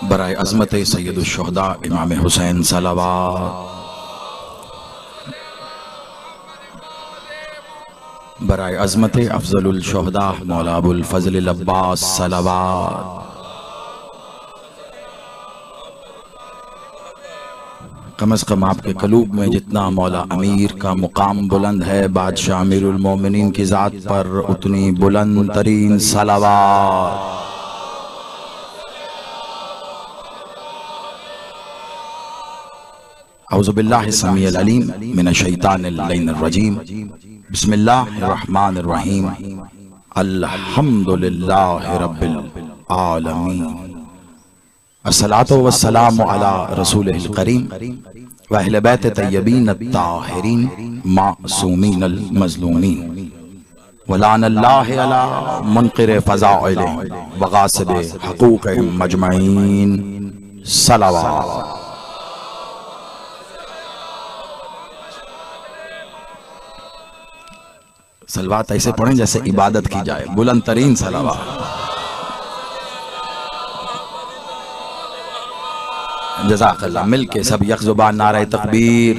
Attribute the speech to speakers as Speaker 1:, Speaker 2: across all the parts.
Speaker 1: बराए अज़मत सैयदुश शुहदा इमाम हुसैन सलावत, बराए अज़मत अफ़ज़लुल शुहदा मौला अबुल फ़ज़ल अब्बास सलावत। कम अज़ कम आपके कलूब में जितना मौला अमीर का मुकाम बुलंद है, बादशाह अमीरुल मोमिनीन की ज़ात पर उतनी बुलंद तरीन सलावत। औज़ु बिल्लाहि समीउल अलीम मिनश शैतानिर रजीम। बिस्मिल्लाहिर रहमानिर रहीम। अल्हम्दुलिल्लाहि रब्बिल आलमीन। अस्सलातु वस्सलामु अला रसूलिल करीम व अहले बैत तय्यबीन अत्ताहिरीन मासूमीन अल मज़लूमीन व लानल्लाहि अला मुनकिर फ़ज़ाइलिहिम व गासिब हुकूक़िहिम मजमईन सलावत। सलवात ऐसे पढ़ें जैसे इबादत की जाए, बुलंद तरीन सलावत। जज़ाकल्लाह। मिल के सब यक ज़ुबान नारे तकबीर।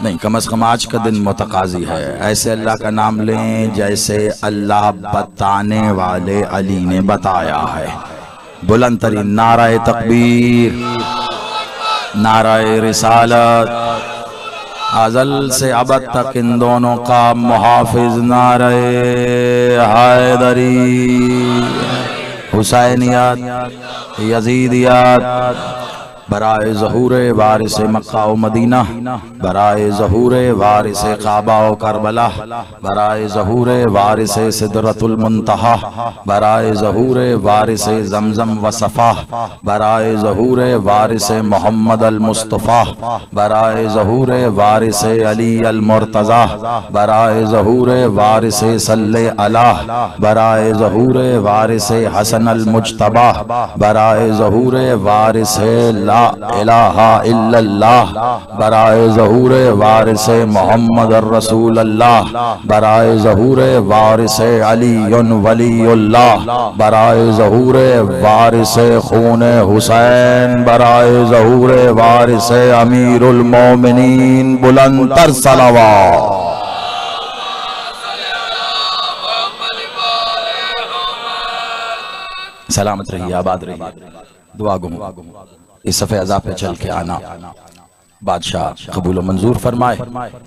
Speaker 1: नहीं, कम अज़ कम आज का दिन मुतकाज़ी है, ऐसे अल्लाह का नाम लें जैसे अल्लाह बताने वाले अली ने बताया है। बुलंद तरीन नारे तकबीर, नारे रिसालत, अज़ल से अबद तक इन दोनों का मुहाफ़िज़ नारे हैदरी, हुसैनियत, यज़ीदियत, बराए ज़हूर वारिस मक्का व मदीना, बराए ज़हूर वारिस काबा व करबला, बराए ज़हूर वारिस सिदरतुल मुंतहा, बराए ज़हूर वारिस ज़मज़म व सफ़ा, बराए ज़हूर वारिस मोहम्मद अल मुस्तफ़ा, बराए ज़हूर वारिस अली अल मुर्तज़ा, बराए ज़हूर वारिस सल्ले अला, बराए ज़हूर वारिस हसन अल मुज्तबा, बराए ज़हूर वारिस ला इलाहा इल्लल्लाह, बराए ज़हूर वारिस मोहम्मद रसूल अल्लाह, बराए ज़हूर वारिस अलीयुन वलीउल्लाह, बराए ज़हूर वारिस खून हुसैन, बराए ज़हूर वारिस अमीरुल मोमिनीन बुलंद तर सलावत। सलामत रहिए, आबाद रहिए, दुआ गो इस सफ़े अज़ा पे चल के आना बादशाह कबूल व मंजूर फरमाए।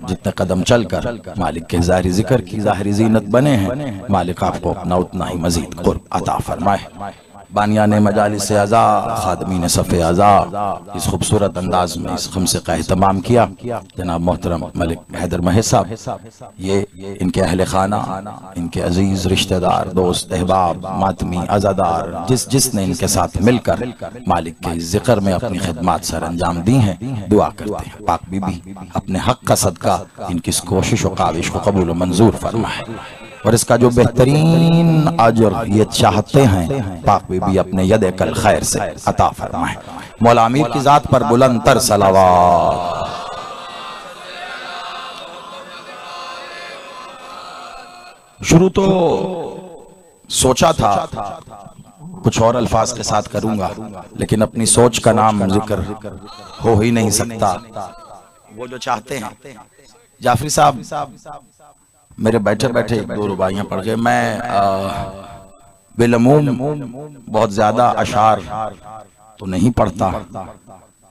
Speaker 1: जितने कदम चल कर मालिक के ज़ाहिरी जिक्र की ज़ाहिरी ज़ीनत बने हैं, मालिक आपको अपना उतना ही मज़ीद क़ुर्ब अता फरमाए। बानियान मजालिस अज़ा, खादमीन सफ़े अज़ा, इस खूबसूरत अंदाज में इस खम्से का एहतमाम किया जनाब मोहतरम मलिक हैदर महज साहब। ये इनके अहले खाना, इनके अजीज़ रिश्तेदार, दोस्त, अहबाब, मातमी, अज़ादार, जिसने इनके साथ मिलकर मालिक के ज़िक्र में अपनी खिदमात सर अंजाम दी हैं, दुआ करते हैं पाक बीबी अपने हक़ का सदका इनकी इस कोशिश व काविश को कबूल मंजूर फरमाए और इसका जो बेहतरीन अजर ये चाहते हैं पाक बीबी अपने यद कल खैर से अता फरमाए। मौला अमीर की जात पर बुलंद तर सलावत। शुरू तो सोचा था कुछ और अल्फाज के साथ करूंगा, लेकिन अपनी सोच का नाम जिक्र हो ही नहीं सकता। वो जो चाहते हैं जाफरी साहब मेरे बैठे बैठे एक दो रुबाइयां पढ़ गए। मैं बिलमूम बहुत ज्यादा अशार तो नहीं पढ़ता,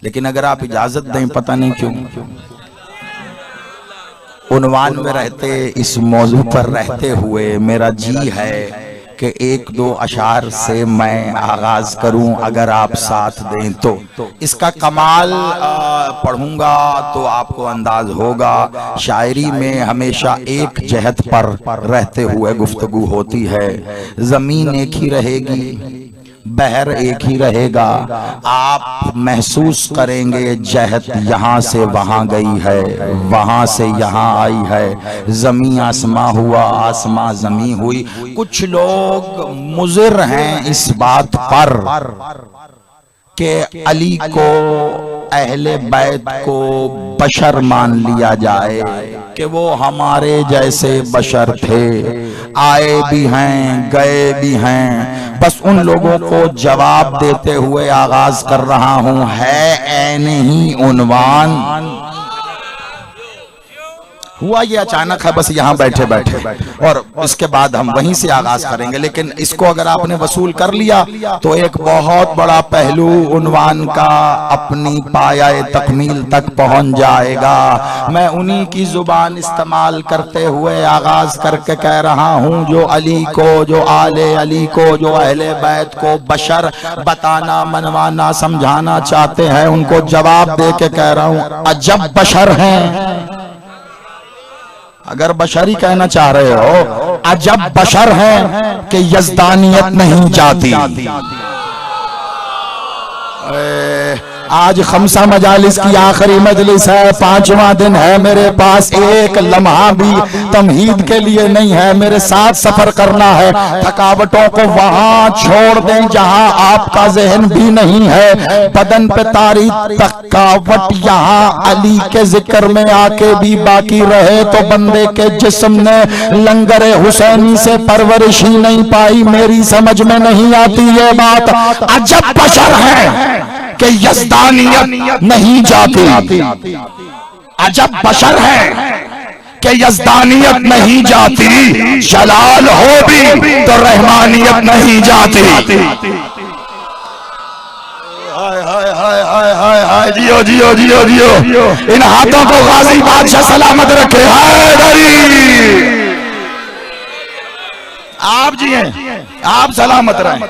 Speaker 1: लेकिन अगर आप इजाजत दें, पता नहीं क्यों उन्वान में रहते, इस मौजू पर रहते हुए मेरा जी है कि एक दो अशार से मैं आगाज करूं, अगर आप साथ दें तो। इसका कमाल पढ़ूंगा तो आपको अंदाज होगा। शायरी में हमेशा एक जहत पर रहते हुए गुफ्तगू होती है। जमीन एक ही रहेगी, बहर एक ही रहेगा, आप महसूस करेंगे जहत यहाँ से वहाँ गई है, वहाँ से यहाँ आई है। जमी आसमां हुआ, आसमां जमी हुई। कुछ लोग मुज़िर हैं इस बात पर कि अली को, अहले बैत को बशर मान लिया जाए कि वो हमारे जैसे बशर थे, आए भी हैं गए भी हैं। बस उन लोगों को जवाब देते हुए आगाज कर रहा हूं, है ऐने ही उन्वान। हुआ ये अचानक है, बस यहाँ बैठे बैठे, और इसके बाद हम वहीं से आगाज करेंगे। लेकिन इसको अगर आपने वसूल कर लिया तो एक बहुत बड़ा पहलू उन्वान का अपनी पाया तकमील तक पहुंच जाएगा। मैं उन्हीं की जुबान इस्तेमाल करते हुए आगाज करके कह रहा हूं, जो अली को, जो आले अली को, जो अहले बैत को बशर बताना, मनवाना, समझाना चाहते हैं, उनको जवाब दे के कह रहा हूं, अजब बशर हैं। अगर बशरी कहना चाह रहे हो, अजब बशर है कि यज़दानियत नहीं जाती। आज खमसा मजालिस की आखिरी मजलिस है, 5वां दिन है, मेरे पास एक लम्हा भी तमहीद के लिए नहीं है। मेरे साथ सफर करना है, थकावटों को वहां छोड़ दें जहां आपका जहन भी नहीं है। बदन पे तारी थकावट यहाँ अली के जिक्र में आके भी बाकी रहे तो बंदे के जिस्म ने लंगरे हुसैनी से परवरिश ही नहीं पाई। मेरी समझ में नहीं आती ये बात। अजब बशर है कि यज़दानियत नहीं जाती। अजब बशर है कि यज़दानियत नहीं जाती। जलाल हो भी तो रहमानियत नहीं जाती। हाय हाय हाय हाय हाय हाय, जियो जियो जियो जियो। इन हाथों को गाजी बादशाह सलामत रखे। आप जिए, आप सलामत रहें।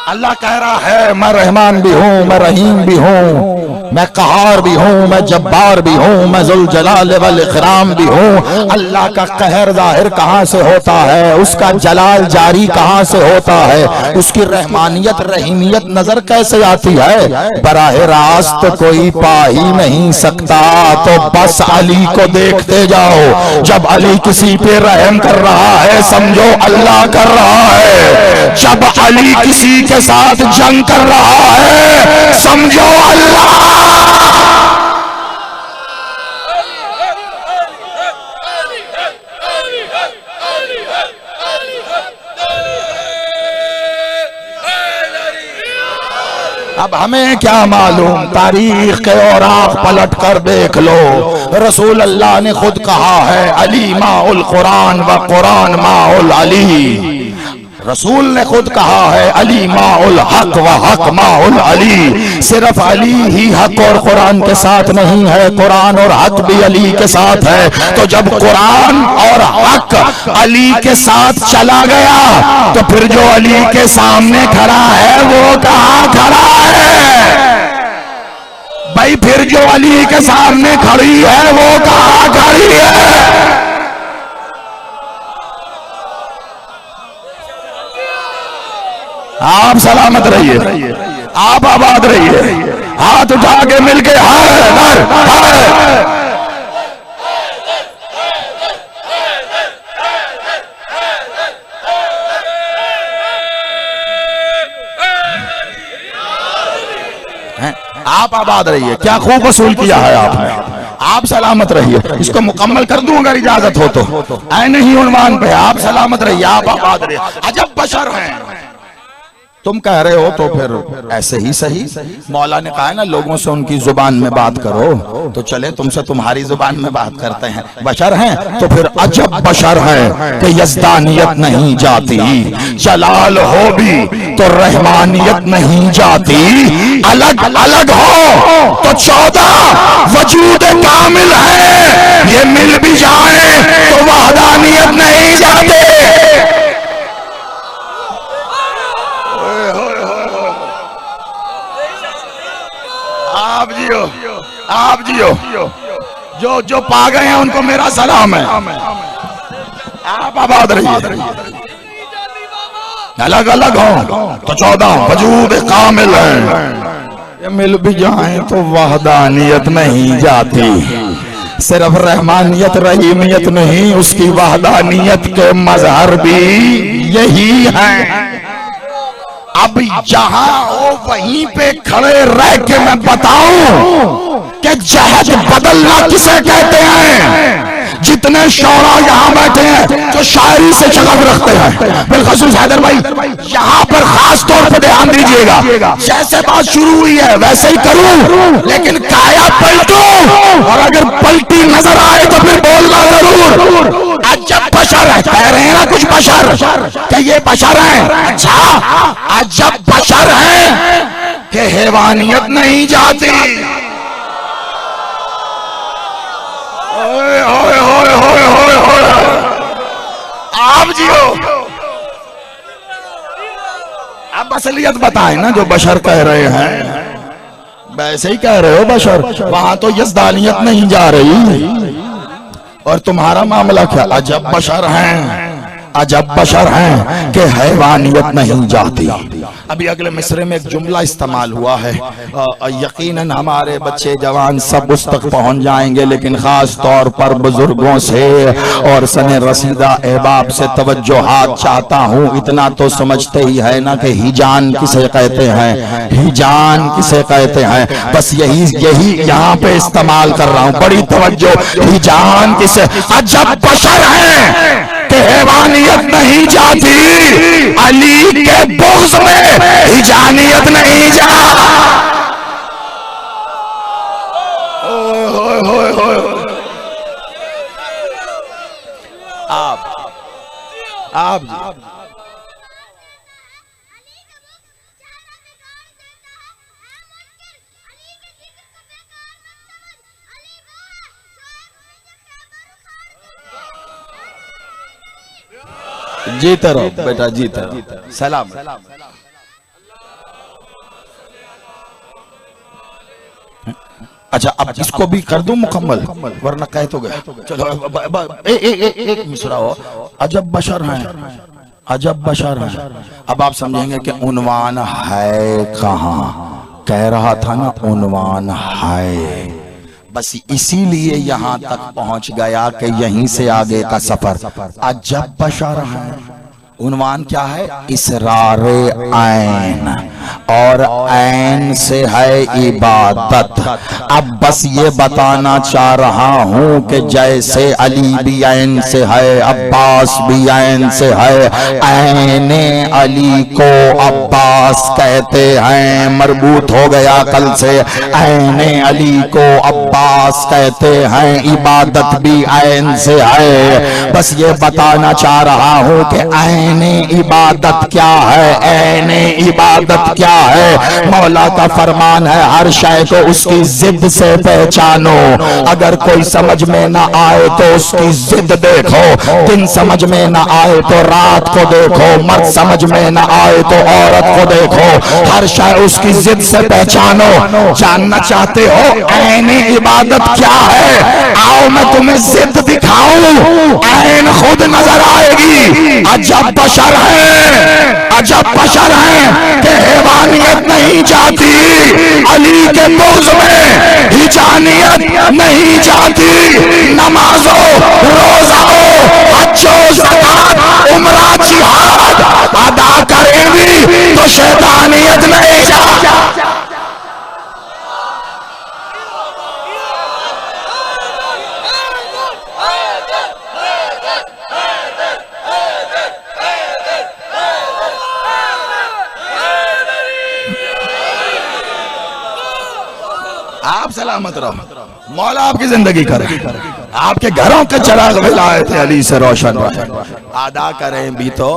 Speaker 1: अल्लाह कह रहा है, मैं रहमान भी हूँ, मैं रहीम भी हूँ, मैं कहार भी हूँ, मैं जब्बार भी हूँ, मैं जुल जलाल वल इकराम भी हूँ। अल्लाह का कहर जाहिर कहाँ से होता है, उसका जलाल जारी कहाँ से होता है, उसकी रहमानियत रहीमियत नजर कैसे आती है। बराह रास्त कोई पा ही नहीं सकता, तो बस अली को देखते जाओ। जब अली किसी पे रहम कर रहा है, समझो अल्लाह कर रहा है। जब अली किसी के साथ जंग कर रहा है, समझो अल्लाह। अब हमें क्या मालूम, तारीख के और आप पलट कर देख लो। रसूल अल्लाह ने खुद कहा है, अली माउल कुरान व कुरान माउल अली। रसूल ने खुद कहा है, अली माउल हक व हक माउल अली। सिर्फ अली ही हक और कुरान के साथ नहीं है, कुरान और हक भी अली के साथ है। तो जब कुरान और हक अली के साथ चला गया, तो फिर जो अली के सामने खड़ा है वो कहाँ खड़ा है भाई? फिर जो अली के सामने खड़ी है वो कहाँ खड़ी है? आप सलामत रहिए, आप आबाद रहिए। हाथ उठा के मिलके आप आबाद रहिए। क्या खूब वसूल किया है आपने। आप सलामत रहिए। इसको मुकम्मल कर दूं अगर इजाजत हो तो। ऐने ही उन्वान पे आप सलामत रहिए, आप आबाद रहिए। अजब बशर हैं। तुम कह रहे हो तो फिर ऐसे ही सही। मौला ने कहा है ना, लोगों से उनकी जुबान में बात करो, तो चले तुमसे तुम्हारी जुबान में बात करते हैं। बशर हैं तो फिर अजब बशर है कि यज़दानियत नहीं जाती। जलाल हो भी तो रहमानियत नहीं जाती। अलग अलग हो तो 14 वजूद कामिल है, ये मिल भी जाए तो वहदानियत नहीं जाती। आप जियो, आप जियो। जो जो पा गए हैं उनको मेरा सलाम है। आप आबाद रहिए। अलग अलग हो तो 14 वजूद कामिल है, ये मिल भी जाए तो वहदानियत नहीं जाती। सिर्फ रहमानियत रहीमियत नहीं, उसकी वहदानियत के मजहर भी यही है। अब जहां हो वहीं पे खड़े रह के मैं बताऊं कि जहद बदलना किसे कहते हैं। जितने शौरा यहाँ बैठे हैं जो शायरी से शगफ रखते हैं, बिलखसूस हैदर भाई यहाँ पर खास तौर पर ध्यान दीजिएगा। जैसे बात शुरू हुई है वैसे ही करूं, लेकिन काया पलटूं, और अगर पलटी नजर आए तो फिर बोलना जरूर। अजब बशर है, कह रहे हैं ना कुछ बशर, क्या ये बशर है? अच्छा, अजब बशर है कि हैवानियत नहीं जाती। ओए होए होए होए होए होए, आप जियो। अब असलियत बताए ना, जो बशर कह रहे हैं वैसे ही कह रहे हो बशर। वहां तो यज़दानियत नहीं जा रही, और तुम्हारा मामला क्या? अजब बशर हैं, अजब बशर हैं कि हैवानियत नहीं जाती। अभी अगले मिसरे में एक जुमला इस्तेमाल हुआ है, यकीनन हमारे बच्चे जवान सब उस तक पहुंच जाएंगे, लेकिन खास तौर पर बुजुर्गों से और सने रसीदा अहबाब से तवज्जोहात चाहता हूं। इतना तो समझते ही है ना कि हिजान किसे कहते हैं, हिजान किसे कहते हैं, बस यही यहाँ पे इस्तेमाल कर रहा हूं। बड़ी तवज्जो, हिजान किसे? अजब बशर है कि हैवानियत नहीं जाती, अली के बुग़्ज़ में हिजानियत नहीं जा। ओए होए होए, आप जीते रहो बेटा, जीते रहो। सलाम। अच्छा, अब इसको भी कर दूं मुकम्मल, वरना कह तो गया। चलो एक मिसरा हो। अजब बशर हैं, अजब बशर हैं। अब आप समझेंगे कि उन्वान है कहाँ। कह रहा था ना उन्वान है, बस इसीलिए यहां तक पहुंच गया कि यहीं से आगे का सफर अजब बशर है। उन्वान क्या है? इसरारे ऐन, और ऐन से है इबादत। अब बस ये बताना चाह रहा हूं कि जैसे अली भी ऐन से है, अब्बास भी ऐन से है, ऐने अली को अब्बास कहते हैं। मरबूत हो गया कल से, ऐने अली को अब्बास कहते हैं। इबादत भी ऐन से है। बस ये बताना चाह रहा हूं कि ऐने इबादत क्या है, ऐने इबादत क्या है। मौला का फरमान है, हर शय को उसकी जिद से पहचानो। अगर कोई समझ में ना आए तो उसकी जिद देखो, दिन समझ में ना आए तो रात को देखो, मर्द समझ में ना आए तो औरत को देखो। हर शय उसकी जिद से पहचानो। जानना चाहते हो ऐने इबादत क्या है? आओ मैं तुम्हें जिद दिखाऊं, ऐन खुद नजर आएगी। अजब बशर है, अजब बशर है कि हैवानियत नहीं जाती, अली के बुग़्ज़ में हिजानियत नहीं जाती। नमाजो, रोज़ाओ, हज्जो, ज़कात, उम्रा, जिहाद अदा करेंगी तो शैतानियत नहीं जाती। आप सलामत रहो, मौला आपकी जिंदगी करे, आपके घरों के चिराग विलायत अली से रोशन अदा करें भी तो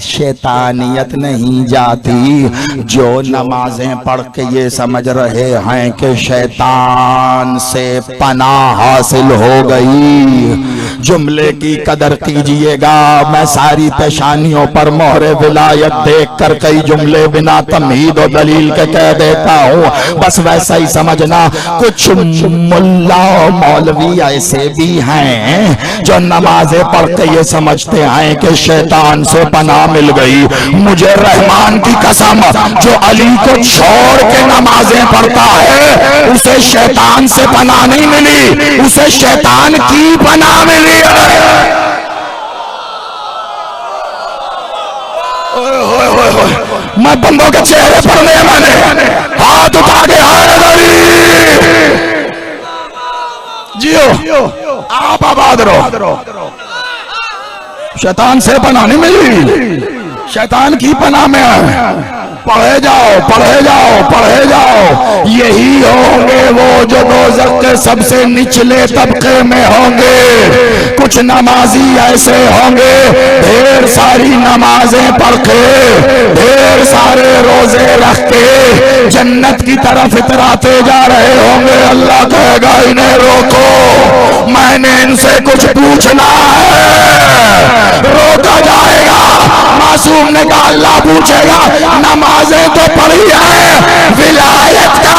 Speaker 1: शैतानियत नहीं जाती। जो नमाजें पढ़ के ये समझ रहे हैं कि शैतान से पनाह हासिल हो गई, जुमले की कदर कीजिएगा। मैं सारी पेशानियों पर मोहरे विलायत देख कर कई जुमले बिना तमहीद और दलील के कह देता हूँ, बस वैसा ही समझना। कुछ मुल्ला मौलवी ऐसे भी हैं जो नमाजें पढ़ के ये समझते हैं कि शैतान से पनाह मिल गई। मुझे रहमान की कसम, जो अली को छोड़ के नमाजें पढ़ता है उसे शैतान से पनाह नहीं मिली, उसे शैतान की पनाह मिली है। मैं बंदों के चेहरे पर नहीं, मैंने हाथ उठा के हैदरी जियो, आप आबाद रहो। शैतान से पनाह नहीं मिली, शैतान की पनाह में है। पढ़े जाओ, पढ़े जाओ, पढ़े जाओ। यही होंगे वो जो दोज़ख के सबसे निचले तबके में होंगे। कुछ नमाजी ऐसे होंगे ढेर सारी नमाजें पढ़ के, ढेर सारे रोजे रख के जन्नत की तरफ इतराते जा रहे होंगे। अल्लाह कहेगा इन्हें रोको, मैंने इनसे कुछ पूछना है। रोका जाएगा। मासूम ने कहा अल्लाह पूछेगा, नमाजें तो पढ़ी है, विलायत का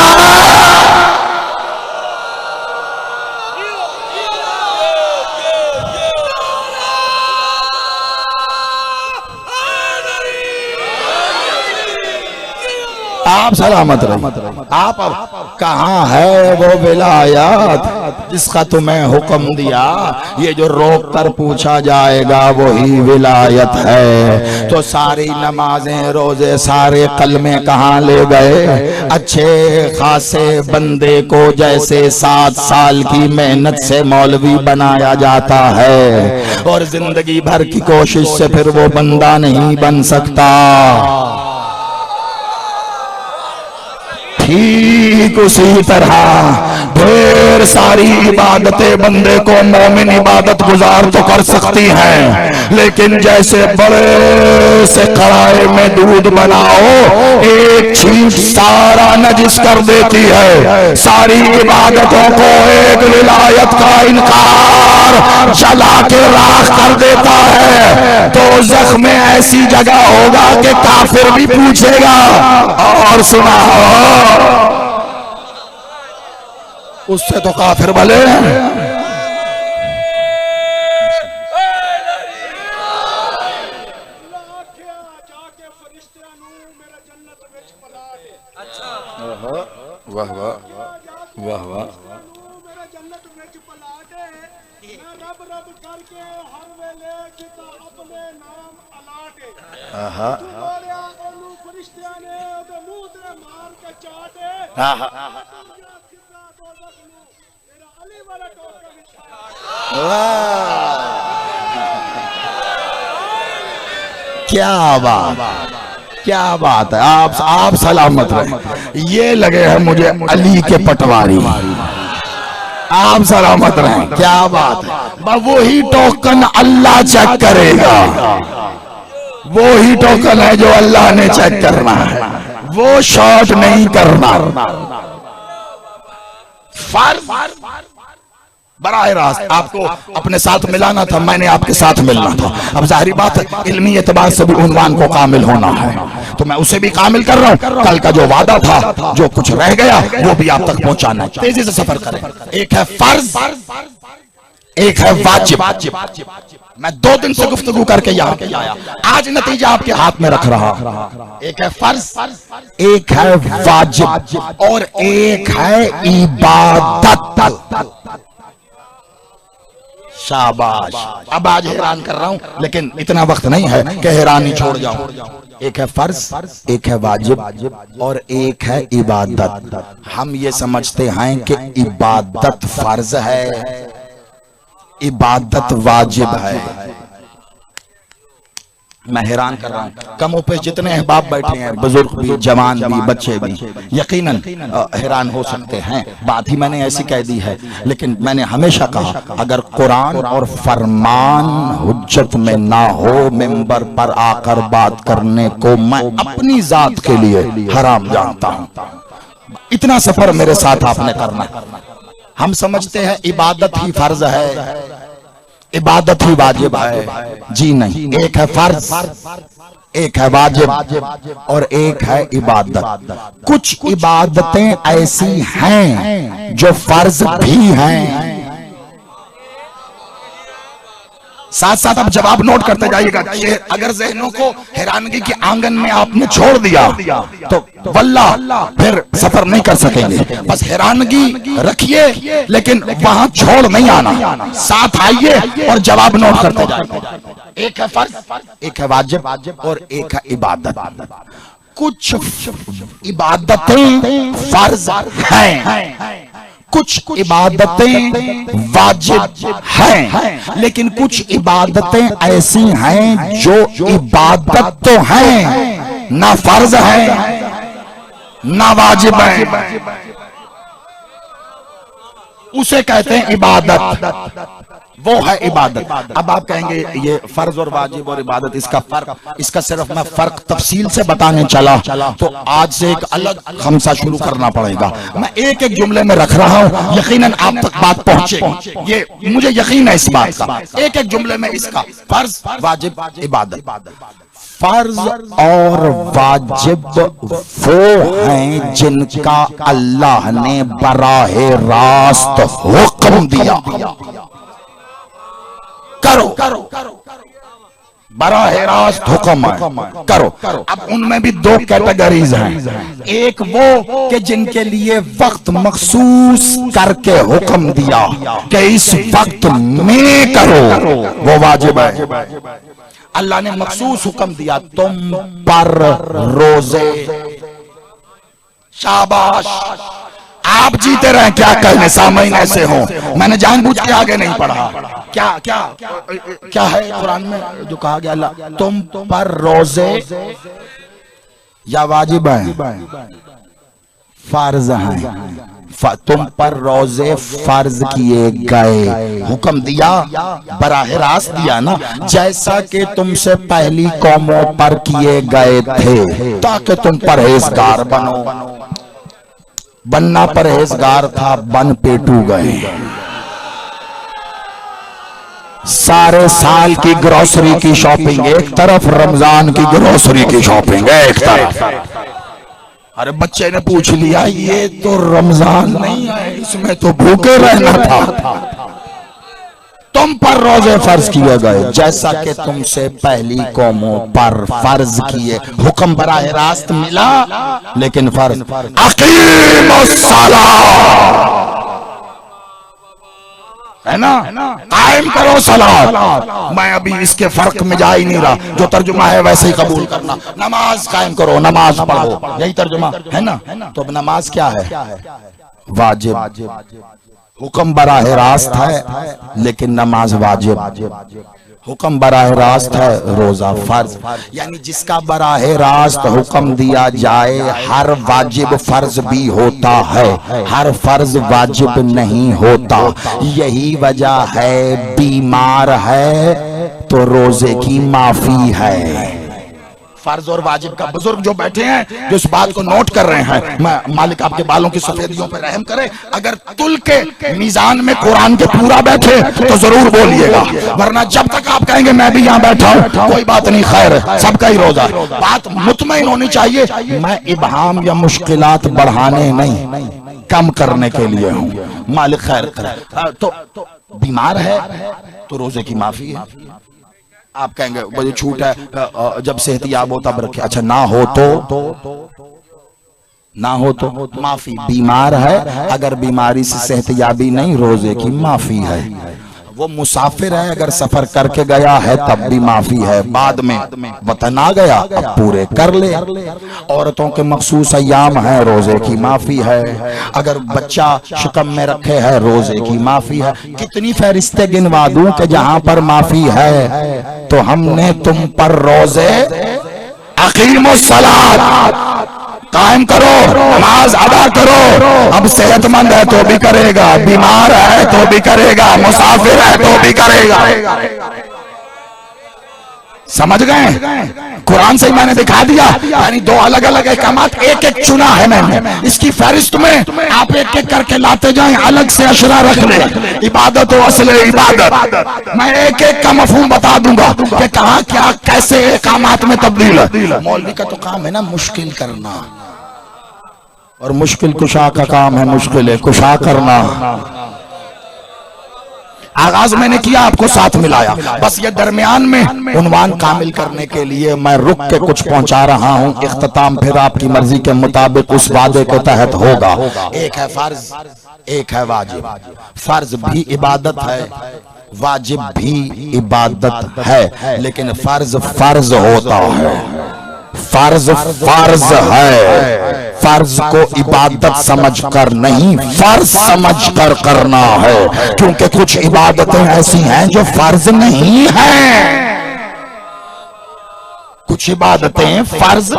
Speaker 1: आप सलामत रहे। आप कहाँ है वो विलायत जिसका तुम्हें हुक्म दिया? ये जो रोक कर पूछा जाएगा वही विलायत है। तो सारी नमाजें रोजे सारे कलमे कहाँ ले गए? अच्छे खासे बंदे को जैसे 7 साल की मेहनत से मौलवी बनाया जाता है और जिंदगी भर की कोशिश से फिर वो बंदा नहीं बन सकता। ठीक उसी तरह ढेर सारी इबादतें बंदे को मोमिन इबादत गुजार तो कर सकती हैं, लेकिन जैसे बड़े से कढ़ाई में दूध बनाओ, एक छींट सारा नजिस कर देती है। सारी इबादतों को एक विलायत का इनकार जला के राख कर देता है। तो जख्म में ऐसी जगह होगा कि काफिर भी पूछेगा और सुना उससे तो काफिर भले हैं। वाह वाह वाह वाह। क्या बात, क्या बात है। आप सलामत रहे। ये लगे हैं मुझे अली के पटवारी। आप सलामत रहे। क्या बात है। वही टोकन अल्लाह चेक करेगा, वो ही टोकन है जो अल्लाह ने चेक करना है, वो शॉर्ट नहीं करना। बराह रास्त आपको अपने साथ मिलाना था, मैंने आपके साथ मिलना था। अब जाहिर बात है इल्मी एतबार से भी उन्वान को कामिल होना है, तो मैं उसे भी कामिल कर रहा हूँ। कल का जो वादा था, जो कुछ रह गया वो भी आप तक पहुंचाना है। तेजी से सफर करें। एक है फर्ज, एक है वाजिब। मैं 2 दिन से गुफ्तगू करके यहाँ पे आया, आज नतीजा आपके हाथ में रख रहा। एक है फर्ज, एक है वाजिब और एक है इबादत। शाबाश। अब आज हैरान कर रहा हूं, लेकिन इतना वक्त नहीं है कि हैरानी छोड़ जाऊं। एक है फर्ज, एक है वाजिब और एक है इबादत। हम ये समझते हैं कि इबादत फर्ज है, इबादत वाजिब है। मैं हैरान कर रहा हूँ, कमों पे जितने अहबाब बैठे हैं, बुजुर्ग भी, जवान भी, बच्चे भी, यकीनन हैरान हो सकते हैं। बात ही मैंने ऐसी कह दी है, लेकिन मैंने हमेशा कहा अगर कुरान और फरमान हुज्जत में ना हो, मिंबर पर आकर बात करने को मैं अपनी जात के लिए हराम जानता हूँ। इतना सफर मेरे साथ आपने करना है। हम समझते हैं इबादत ही फर्ज है, इबादत ही वाजिब है। जी नहीं, एक है फर्ज, एक है वाजिब और एक है इबादत। कुछ इबादतें ऐसी हैं जो फर्ज भी हैं। साथ साथ आप जवाब नोट करते जाइएगा। अगर ज़हनों को हैरानगी के आंगन में आपने छोड़ दिया तो वल्लाह फिर सफर नहीं कर सकेंगे। बस हैरानगी रखिए, लेकिन वहां छोड़ नहीं आना, साथ आइए और जवाब नोट करते जाइए। एक है फर्ज, एक है वाजिब और एक है इबादत। कुछ इबादतें फर्ज हैं, कुछ इबादतें वाजिब हैं, लेकिन कुछ इबादतें ऐसी हैं जो इबादत तो हैं, ना फर्ज है ना वाजिब है, उसे कहते हैं इबादत, वो है इबादत। अब आप कहेंगे ये फर्ज और वाजिब और इबादत, इसका फर्क, इसका सिर्फ मैं फर्क तफसील से बताने चला तो आज से एक अलग खमसा शुरू करना पड़ेगा। मैं एक एक जुमले में रख रहा हूं, यकीनन आप तक बात पहुंचे, ये मुझे यकीन है इस बात का। एक एक जुमले में इसका फर्ज, वाजिब, इबादत। फर्ज और वाजिब वो हैं जिनका अल्लाह ने बराहे रास्त हुक्म दिया, करो, बराहे रास्त हुक्म करो। अब उनमें भी दो कैटेगरीज हैं, एक वो कि जिनके लिए वक्त मखसूस करके हुक्म दिया कि इस वक्त में करो, वो वाजिब है। अल्लाह ने मखसूस हुक्म दिया तुम पर रोजे, शाबाश, आप जीते रहे। क्या कहने सामईन ऐसे हो, मैंने जानबूझ के आगे नहीं पढ़ा। क्या क्या क्या है कुरान में जो कहा गया, अल्लाह तुम पर रोजे या वाजिब है, फर्ज हैं, तुम पर रोजे फर्ज किए गए, हुक्म दिया, बराह रास्त दिया ना, जैसा कि तुमसे पहली कौमों पर किए गए थे, ताकि तुम परहेजगार बनो। बनना परहेजगार था, बन पेटू गए। सारे साल की ग्रोसरी की शॉपिंग एक तरफ, रमजान की ग्रोसरी की शॉपिंग एक तरफ। अरे बच्चे ने पूछ लिया, ये तो रमजान नहीं है, इसमें तो भूखे रहना था। तुम पर रोजे फर्ज किए गए जैसा कि तुमसे पहली कौमों पर फर्ज किए। हुक्म बराह रास्त मिला, लेकिन फर्ज है ना, कायम करो सलात। मैं अभी इसके फर्क में जा ही नहीं रहा, जो तर्जुमा है वैसे ही कबूल करना। नमाज कायम करो, नमाज पढ़ो, यही तर्जुमा है ना। तो अब नमाज क्या है, वाजिब। हुक्म बराह रास्त है, लेकिन नमाज वाजिब। हुक्म बराह रास्त है, रोजा फर्ज। यानी जिसका बराह रास्त हुक्म दिया जाए, हर वाजिब फर्ज भी होता है, हर फर्ज वाजिब नहीं होता। यही वजह है बीमार है तो रोजे की माफी है। फर्ज और वाजिब का बुजुर्ग जो बैठे हैं, जो इस बात को नोट कर रहे हैं, मैं मालिक आपके बालों की सफेदियों पर रहम करे। अगर तुल के मीजान में कुरान के पूरा बैठे तो जरूर बोलिएगा, वरना जब तक आप कहेंगे मैं भी यहाँ बैठा हूँ कोई बात नहीं, खैर है, सबका ही रोजा है। बात मुतमईन होनी चाहिए। मैं इबहाम या मुश्किलात बढ़ाने नहीं, कम करने के लिए हूँ। मालिक खैर करे। तो बीमार है तो रोजे की माफी है। आप कहेंगे मुझे छूट है, जब सेहतियाब हो तब रखे। अच्छा, ना हो तो माफी। बीमार है, अगर बीमारी से सेहतियाबी नहीं, रोजे की माफी है। वो मुसाफिर है, अगर सफर करके गया है तब भी माफी है। बाद में वतन आ गया, अब पूरे कर ले। औरतों के मखसूस अय्याम है, रोजे की माफी है। अगर बच्चा शिकम में रखे है, रोजे की माफी है। कितनी फहरिस्तें गिनवा दूं कि जहां पर माफी है। तो हमने तुम पर रोजे अकीमुस्सलात, कायम करो, नमाज अदा करो। अब सेहतमंद है तो भी करेगा, बीमार है तो भी करेगा, मुसाफिर है तो भी करेगा। समझ गए? कुरान से ही मैंने दिखा दिया, यानी दो अलग अलग अहकामात एक एक चुना है मैंने। इसकी फहरिस्त में आप एक एक करके लाते जाएं, अलग से अशरा रख ले। इबादत और असल इबादत, मैं एक एक का मफहूम बता दूंगा कि कहां क्या कैसे अहकामात में तब्दील है। मौलवी का तो काम है ना मुश्किल करना, और मुश्किल कुशा का काम है मुश्किल कुशा करना। आगाज मैंने किया, आपको साथ मिलाया, बस ये दरमियान में उन्वान कामिल करने के लिए मैं रुक के कुछ पहुंचा रहा हूं। इख्तिताम फिर आपकी मर्जी के मुताबिक उस वादे के तहत होगा। एक है फर्ज, एक है वाजिब। फर्ज भी इबादत है, वाजिब भी इबादत है, लेकिन फर्ज फर्ज होता है, फर्ज फर्ज है, फर्ज को इबादत समझकर नहीं फर्ज समझकर करना है, क्योंकि कुछ इबादतें ऐसी हैं जो फर्ज नहीं हैं, कुछ इबादतें फर्ज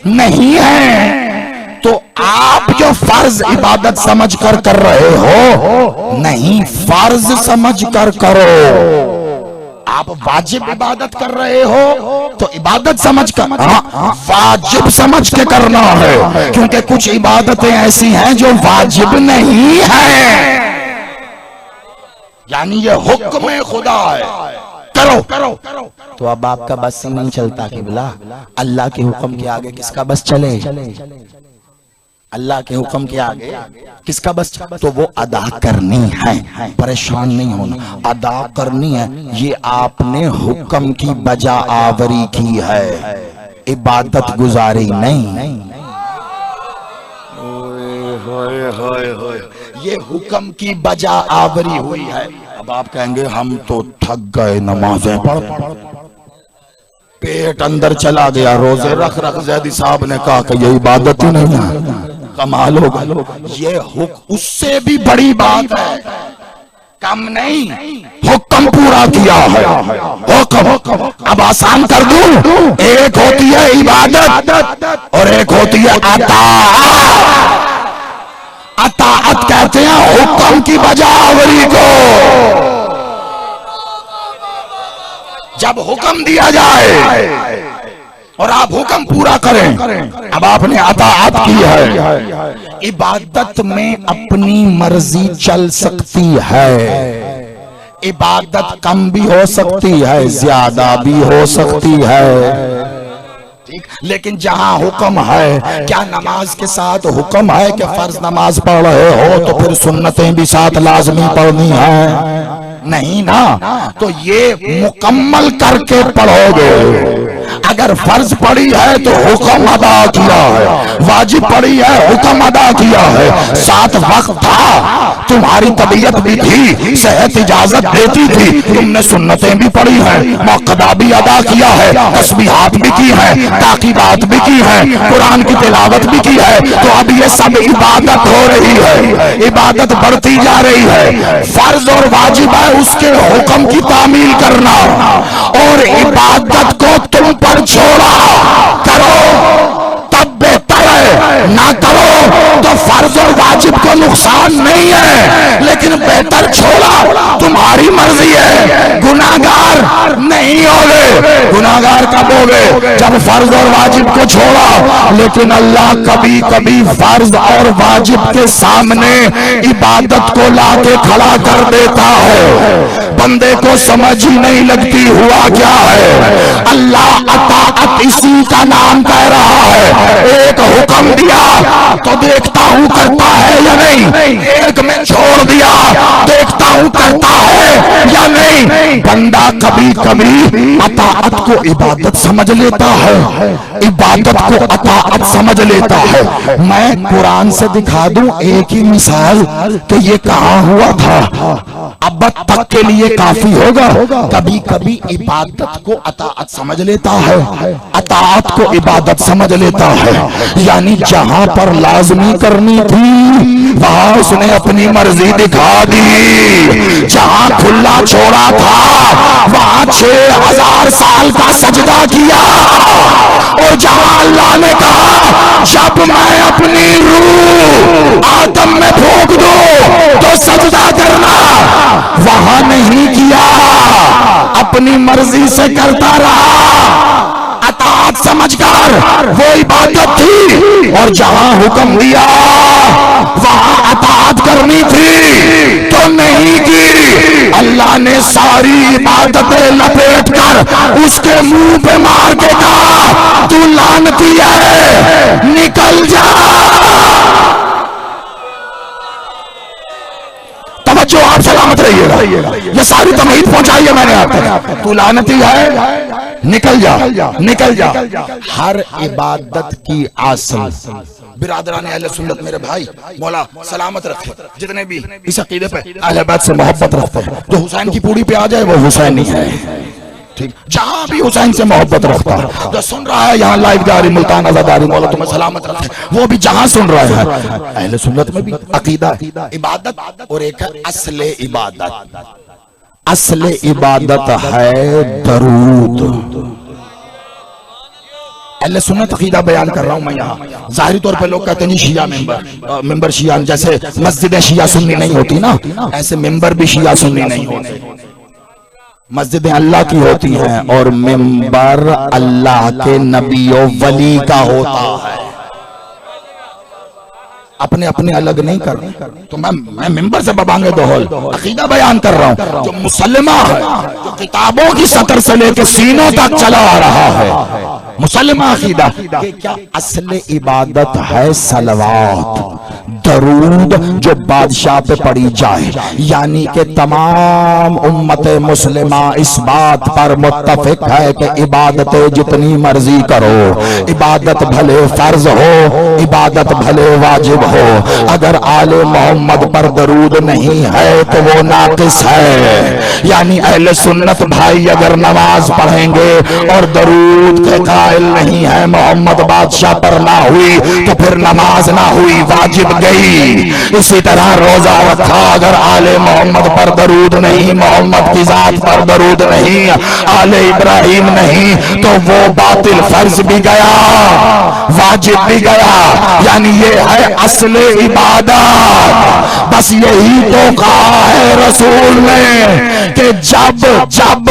Speaker 1: नहीं हैं। तो आप जो फर्ज इबादत समझकर कर रहे हो, नहीं फर्ज समझकर करो। आप वाजिब इबादत कर रहे हो तो इबादत समझ कर, वाजिब समझ के करना है, क्योंकि कुछ इबादतें ऐसी हैं जो वाजिब नहीं है, यानी ये हुक्म खुदा है, करो करो करो। तो अब आपका बस ही नहीं चलता कि बोला अल्लाह के हुक्म के आगे किसका बस चले, अल्लाह के हुक्म के आगे किसका बस, तो वो अदा करनी है, परेशान नहीं होना, अदा करनी है। ये आपने हुक्म की बजा आवरी की है, इबादत गुजारी नहीं। ये हुक्म की बजा आवरी हुई है। अब आप कहेंगे हम तो थक गए नमाजें पढ़ पढ़, पेट अंदर चला गया, रोजे रख रख जैदी साहब ने कहा कि ये इबादत ही नहीं है, कमाल होगा। ये उससे भी बड़ी बात है, कम नहीं, हुक्म पूरा किया है, हुक्म। अब आसान कर दूं, एक होती है इबादत और एक होती है अताअत। अताअत कहते हैं हुक्म की बजावरी को, जब हुक्म दिया जाए और आप हुक्म पूरा करें। अब आपने अताअत की है। इबादत में अपनी मर्जी चल सकती है, इबादत कम भी हो सकती है, ज्यादा भी हो सकती है, ठीक। लेकिन जहां हुक्म है, क्या नमाज के साथ हुक्म है कि फर्ज नमाज पढ़ रहे हो तो फिर सुन्नतें भी साथ लाजमी पढ़नी है? नहीं ना। तो ये मुकम्मल करके पढ़ोगे। अगर फर्ज पड़ी है तो हुक्म अदा किया है, वाजिब पड़ी है हुक्म अदा किया है, साथ वक्त था, तुम्हारी तबीयत भी थी, सेहत इजाजत देती थी, तुमने सुन्नतें भी पढ़ी हैं, मौक़दा भी अदा किया है, तस्बीहात भी की है, ताकीबात भी की है, कुरान की तिलावत भी की है। तो अब ये सब इबादत हो रही है, इबादत बढ़ती जा रही है। फर्ज और वाजिब है उसके हुक्म की तामील करना, और इबादत को तुम पर छोड़ा करो तब बेहतर है, ना करो तो फर्ज और वाजिब को नुकसान नहीं है, लेकिन बेहतर छोड़ा तुम्हारी मर्जी है। गुनाहगार नहीं होगे, गुनाहगार कब होगे? जब फर्ज और वाजिब को छोड़ा। लेकिन अल्लाह कभी कभी फर्ज और वाजिब के सामने इबादत को लाके खड़ा कर देता है, बंदे को समझ ही नहीं लगती हुआ क्या है। अल्लाह अताअत इसी का नाम कह रहा है। एक हुक्म दिया तो देखता हूं करता है या नहीं, एक में छोड़ दिया देखता हूं करता है या नहीं। बंदा कभी कभी अताअत को इबादत समझ लेता है, इबादत को अताअत समझ लेता है। मैं कुरान से दिखा दूं एक ही मिसाल कि ये कहां हुआ था, अब तक के लिए काफी होगा। कभी कभी इबादत को अताअत समझ लेता है, अताअत को इबादत समझ लेता है। यानी जहां पर लाजमी करनी थी वहां उसने अपनी मर्जी दिखा दी, जहां खुला छोड़ा था वहां 6000 साल का सजदा किया, और जहां अल्लाह ने कहा जब मैं अपनी रूह आदम में फूंक दूं तो सजदा करना, वहां नहीं किया, अपनी मर्जी से करता रहा। अताअत समझकर वो इबादत थी, और जहां हुक्म दिया वहां अताअत करनी थी तो नहीं की। अल्लाह ने सारी इबादतें लपेट कर उसके मुंह पे मार के कहा तू लानती है, निकल जा। तवज्जो, आप सलामत रहिएगा। ये सारी तमहीद पहुंचाई है मैंने आप तक। तू लानती है, निकल जा, निकल जा। हर इबादत की आसल बिरादरान अहले सुन्नत मेरे भाई मौला सलामत रखे, जितने भी इस अकीदे पे अहले बैत से मोहब्बत रखते हैं, जो हुसैन की पूरी पे आ जाए वो हुसैनी है। ठीक, जहां भी हुसैन से मोहब्बत रखता है, जो सुन रहा है यहाँ लाइव जारी मुल्तान आजादारी मौला तुम्हें सलामत रखे, वो भी जहां सुन रहे हैं, अहले सुन्नत में भी अकीदा है इबादत, और एक है असले इबादत। असले इबादत है दरूद। अहले सुन्नत अकीदा बयान कर रहा हूं मैं यहाँ। जाहिरी तौर पे लोग कहते हैं शिया मेंबर शिया, जैसे मस्जिदें शिया सुन्नी नहीं होती ना, ऐसे मेंबर भी शिया सुन्नी नहीं होते। मस्जिदें अल्लाह की होती हैं और मेंबर अल्लाह के नबियों वली का होता है। अपने अपने अलग नहीं कर, तो मैं मेंबर से बबांगे दोहल अकीदा बयान कर रहा हूं, जो मुसलमा है, जो किताबों की सतर से लेकर सीनों तक चला आ रहा है, मुसलमा अकीदा। क्या असले इबादत है सलवात, दरूद, जो बादशाह पे पड़ी जाए, यानी कि तमाम उम्मत मुस्लिमा इस बात पर मुत्तफिक है कि इबादतें जितनी मर्जी करो, इबादत भले फर्ज हो, इबादत भले वाजिब हो, अगर आले मोहम्मद पर दरूद नहीं है तो वो नाकिस है। यानी अहले सुन्नत भाई अगर नमाज पढ़ेंगे और दरूद के कायल नहीं है, मोहम्मद बादशाह पर ना हुई तो फिर नमाज ना हुई, वाजिब गई। इसी तरह रोजा रखा, अगर आले मोहम्मद पर दरूद नहीं, मोहम्मद की जात पर दरूद नहीं, आले इब्राहिम नहीं, तो वो बातिल, फर्ज भी गया, वाजिब भी गया। यानी ये है असले इबादत। बस यही तो कहा है रसूल ने कि जब जब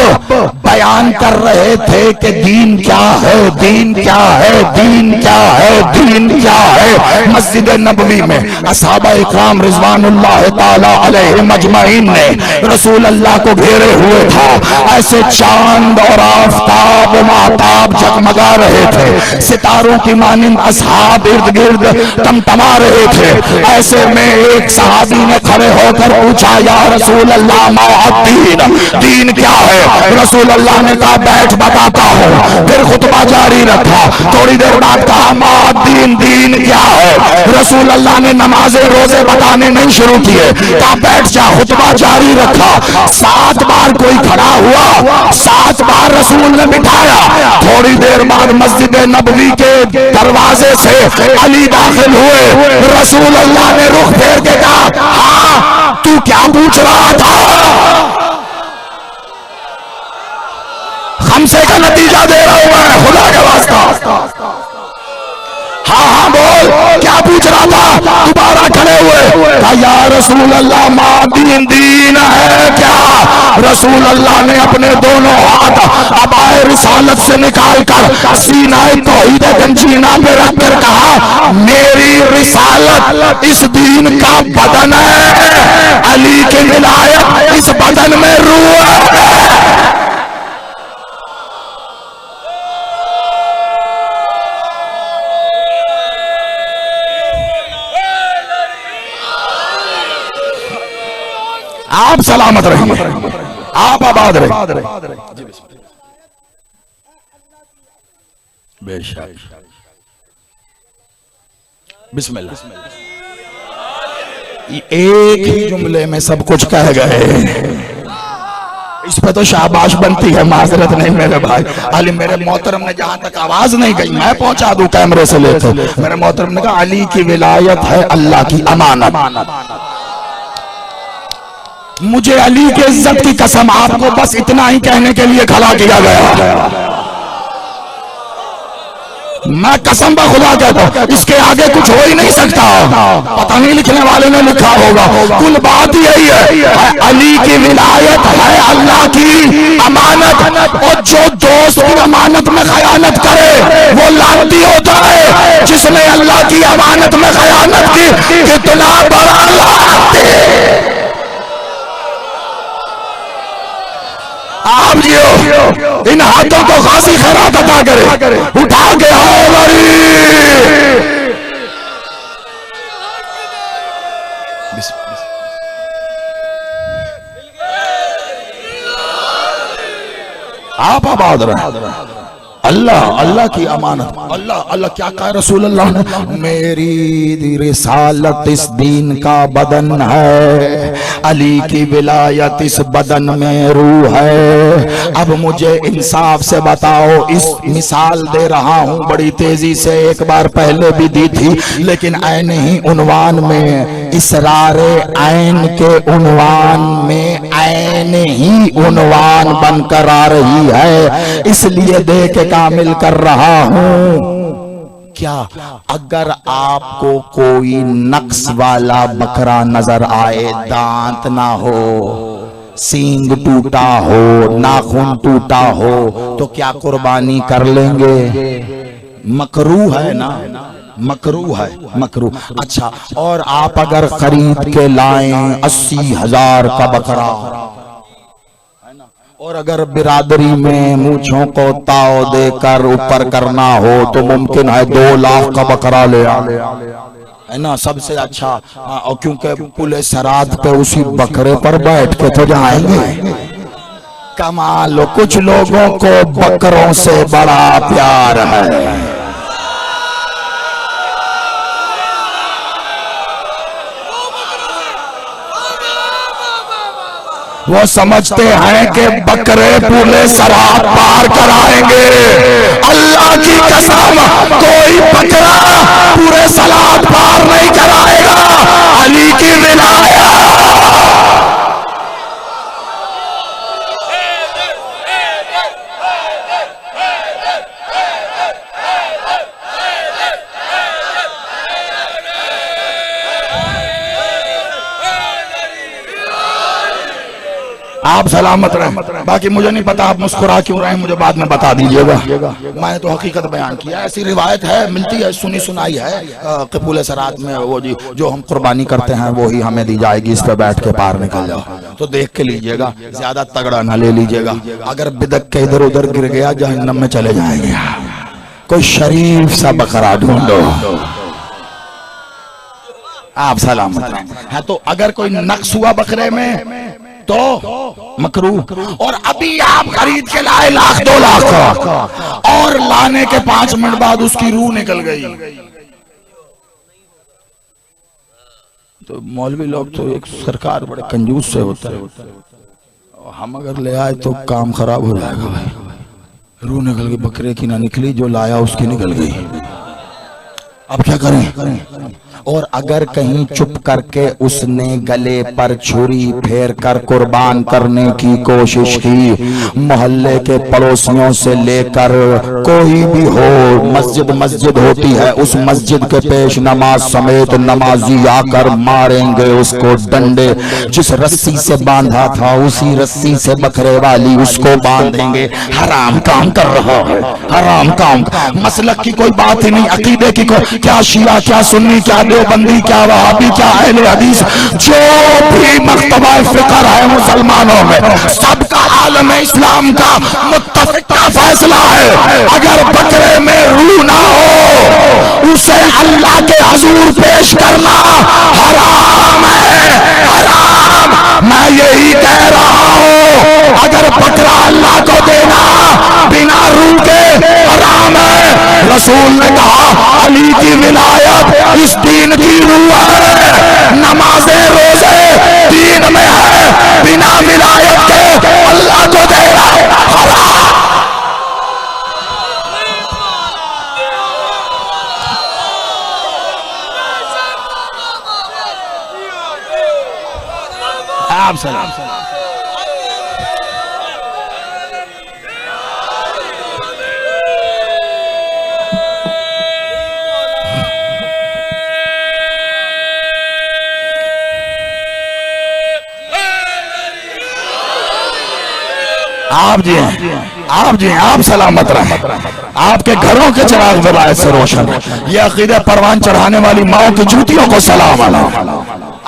Speaker 1: बयान कर रहे थे कि दीन क्या है, दीन क्या है, दीन क्या है, दीन क्या है, मस्जिद नबवी में असहाबा इकराम रिजवानुल्लाह ताला अलैहिम अजमईन ने रसूल अल्लाह को घेरे हुए था। ऐसे चांद और आफताब महताब जगमगा रहे थे, सितारों की मानिंद असहाब इर्द गिर्द टमटमा रहे थे। ऐसे में एक सहाबी ने खड़े होकर पूछा, या रसूल अल्लाह मा दीन, दीन क्या है? रसूल अल्लाह ने कहा बैठ बताता हूँ। फिर खुतबा जारी रखा। थोड़ी देर बाद कहा मा दीन, दीन क्या है? रसूल अल्लाह ने नमाजे रोजे बताने नहीं शुरू किए, कहा बैठ जा, खुतबा जारी रखा। 7 बार कोई खड़ा हुआ, 7 बार रसूल ने बिठाया। थोड़ी देर बाद मस्जिद नबवी के दरवाजे से अली दाखिल हुए। रसूल अल्लाह ने रुख फेर के कहा, हाँ तू क्या पूछ रहा था? हमसे का नतीजा दे रहा हूं मैं, खुदा के वास्ता। हाँ हाँ बोल, क्या पूछ रहा था? दोबारा खड़े हुए, कहा या रसूल अल्लाह मा दीन, दीन है क्या? रसूल अल्लाह ने अपने दोनों हाथ अबाए रिसालत से निकाल कर सीनाए तौहीद गंजीना पे रख कर कहा, मेरी रिसालत इस दीन का बदन है, अली की विलायत इस बदन में रूह है। आप सलामत रहिए, आप आबाद रहिए। बेशक, बिस्मिल्लाह। एक ही जुमले में सब कुछ कह गए। इस पे तो शाबाश बनती है, माजरत नहीं मेरे भाई। अली मेरे मोहतरम ने जहां तक आवाज नहीं गई मैं पहुंचा दूं कैमरे से लेकर। मेरे मोहतरम ने कहा अली की विलायत है अल्लाह की अमानत। मुझे अली के इज्जत की कसम, आपको बस इतना ही कहने के लिए खड़ा किया गया। मैं कसम बा खुदा कहता हूं, इसके आगे कुछ हो ही नहीं सकता। पता नहीं लिखने वाले ने लिखा होगा, कुल बात यही है, अली की विलायत है अल्लाह की अमानत। और जो दोस्त की अमानत में खयानत करे वो लानती होता है। जिसने अल्लाह की अमानत में खयानत की, कितना बड़ा लानती। आप जियो, इन हाथों को खासी खैरात अता करे, उठा के आओ बड़ी। आप आबाद रहे। अल्लाह अल्लाह की अमानत, अल्लाह अल्लाह क्या कहा रसूल अल्लाह ने, मेरी रिसालत इस दीन का बदन है, अली की विलायत इस बदन में रूह है। अब मुझे इंसाफ से बताओ, इस मिसाल दे रहा हूं बड़ी तेजी से, एक बार पहले भी दी थी, लेकिन ऐन ही उन्वान में, इसरारे ऐन के उन्वान में ऐन ही उन्वान बनकर आ रही है, इसलिए दे के कामिल कर रहा हूं। क्या अगर आपको कोई नक्स वाला बकरा नजर आए, दांत ना हो, सींग टूटा हो, नाखून टूटा हो, तो क्या कुर्बानी कर लेंगे? मकरू है ना, मकरू है, मकरू। अच्छा, और आप अगर खरीद के लाएं 80,000 का बकरा, और अगर बिरादरी में मूंछों को ताव देकर ऊपर करना हो तो मुमकिन है 2 लाख का बकरा ले आ, है ना, सबसे अच्छा। और क्योंकि पुलिस सराद पे उसी बकरे पर बैठ के तो जाएंगे। कमाल, कुछ लोगों को बकरों से बड़ा प्यार है। वो समझते हैं कि बकरे पूरे सराब पार कराएंगे। अल्लाह की कसम, कोई बकरा पूरे सराब पार नहीं कराएगा। अली की विलायत। आप सलामत रहें। बाकी मुझे नहीं पता आप मुस्कुरा क्यों रहे हैं, मुझे बाद में बता दीजिएगा। मैंने तो हकीकत बयान किया, ऐसी रिवायत है, मिलती है, सुनी सुनाई है। कपूल सरात में वो जी जो हम कुर्बानी करते हैं वो ही हमें दी जाएगी, इस पे बैठ के पार निकल जाओ। तो देख के लीजिएगा, ज्यादा तगड़ा ना ले लीजिएगा, अगर बिदक के इधर उधर गिर गया जहन्नम में चले जाएंगे। कोई शरीफ सा बकरा ढूंढो। आप सलामत रहें। है तो अगर कोई नक्स हुआ बकरे में तो मकरू, और अभी आप खरीद के लाए 1,00,000 2 लाख का, और लाने के 5 मिनट बाद उसकी रूह निकल गई, तो मौलवी लोग तो एक सरकार बड़े कंजूस से होता है, हम अगर ले आए तो काम खराब हो जाएगा भाई। रूह निकल गई, बकरे की ना निकली, जो लाया उसकी निकल गई, अब क्या करें? और अगर कहीं चुप करके उसने गले पर छुरी फेर कर कुर्बान करने की कोशिश की, मोहल्ले के पड़ोसियों से लेकर कोई भी हो, मस्जिद होती है, उस मस्जिद के पेश नमाज समेत नमाजी आकर मारेंगे उसको डंडे। जिस रस्सी से बांधा था उसी रस्सी से बकरे वाली उसको बांधेंगे। हराम काम कर रहा है, हराम काम। मसलक की कोई बात ही नहीं, अकीदे की कोई, क्या शिया क्या सुन्नी क्या देवबंदी क्या वहाबी क्या अहले हदीस, जो भी मक्तबा फिक्र है मुसलमानों में, सबका आलम इस्लाम का मुत्तफिक का फैसला है, अगर बकरे में रूह ना हो उसे अल्लाह के हुजूर पेश करना हराम है, हराम। मैं यही कह रहा हूं, अगर बकरा अल्लाह को देना बिना रूह के हराम है। रसूल ने कहा अली की विलायत इस दीन की रूह है, नमाज़े रोजे दीन में है, बिना विलायत के अल्लाह को देना हराम। आप सलाम। आप जी हैं, आप जी हैं, आप सलामत रहें। आपके घरों के चिराग विलायत से रोशन है। ये अकीदे परवान चढ़ाने वाली माओ की जूतियों को सलाम अलैकुम।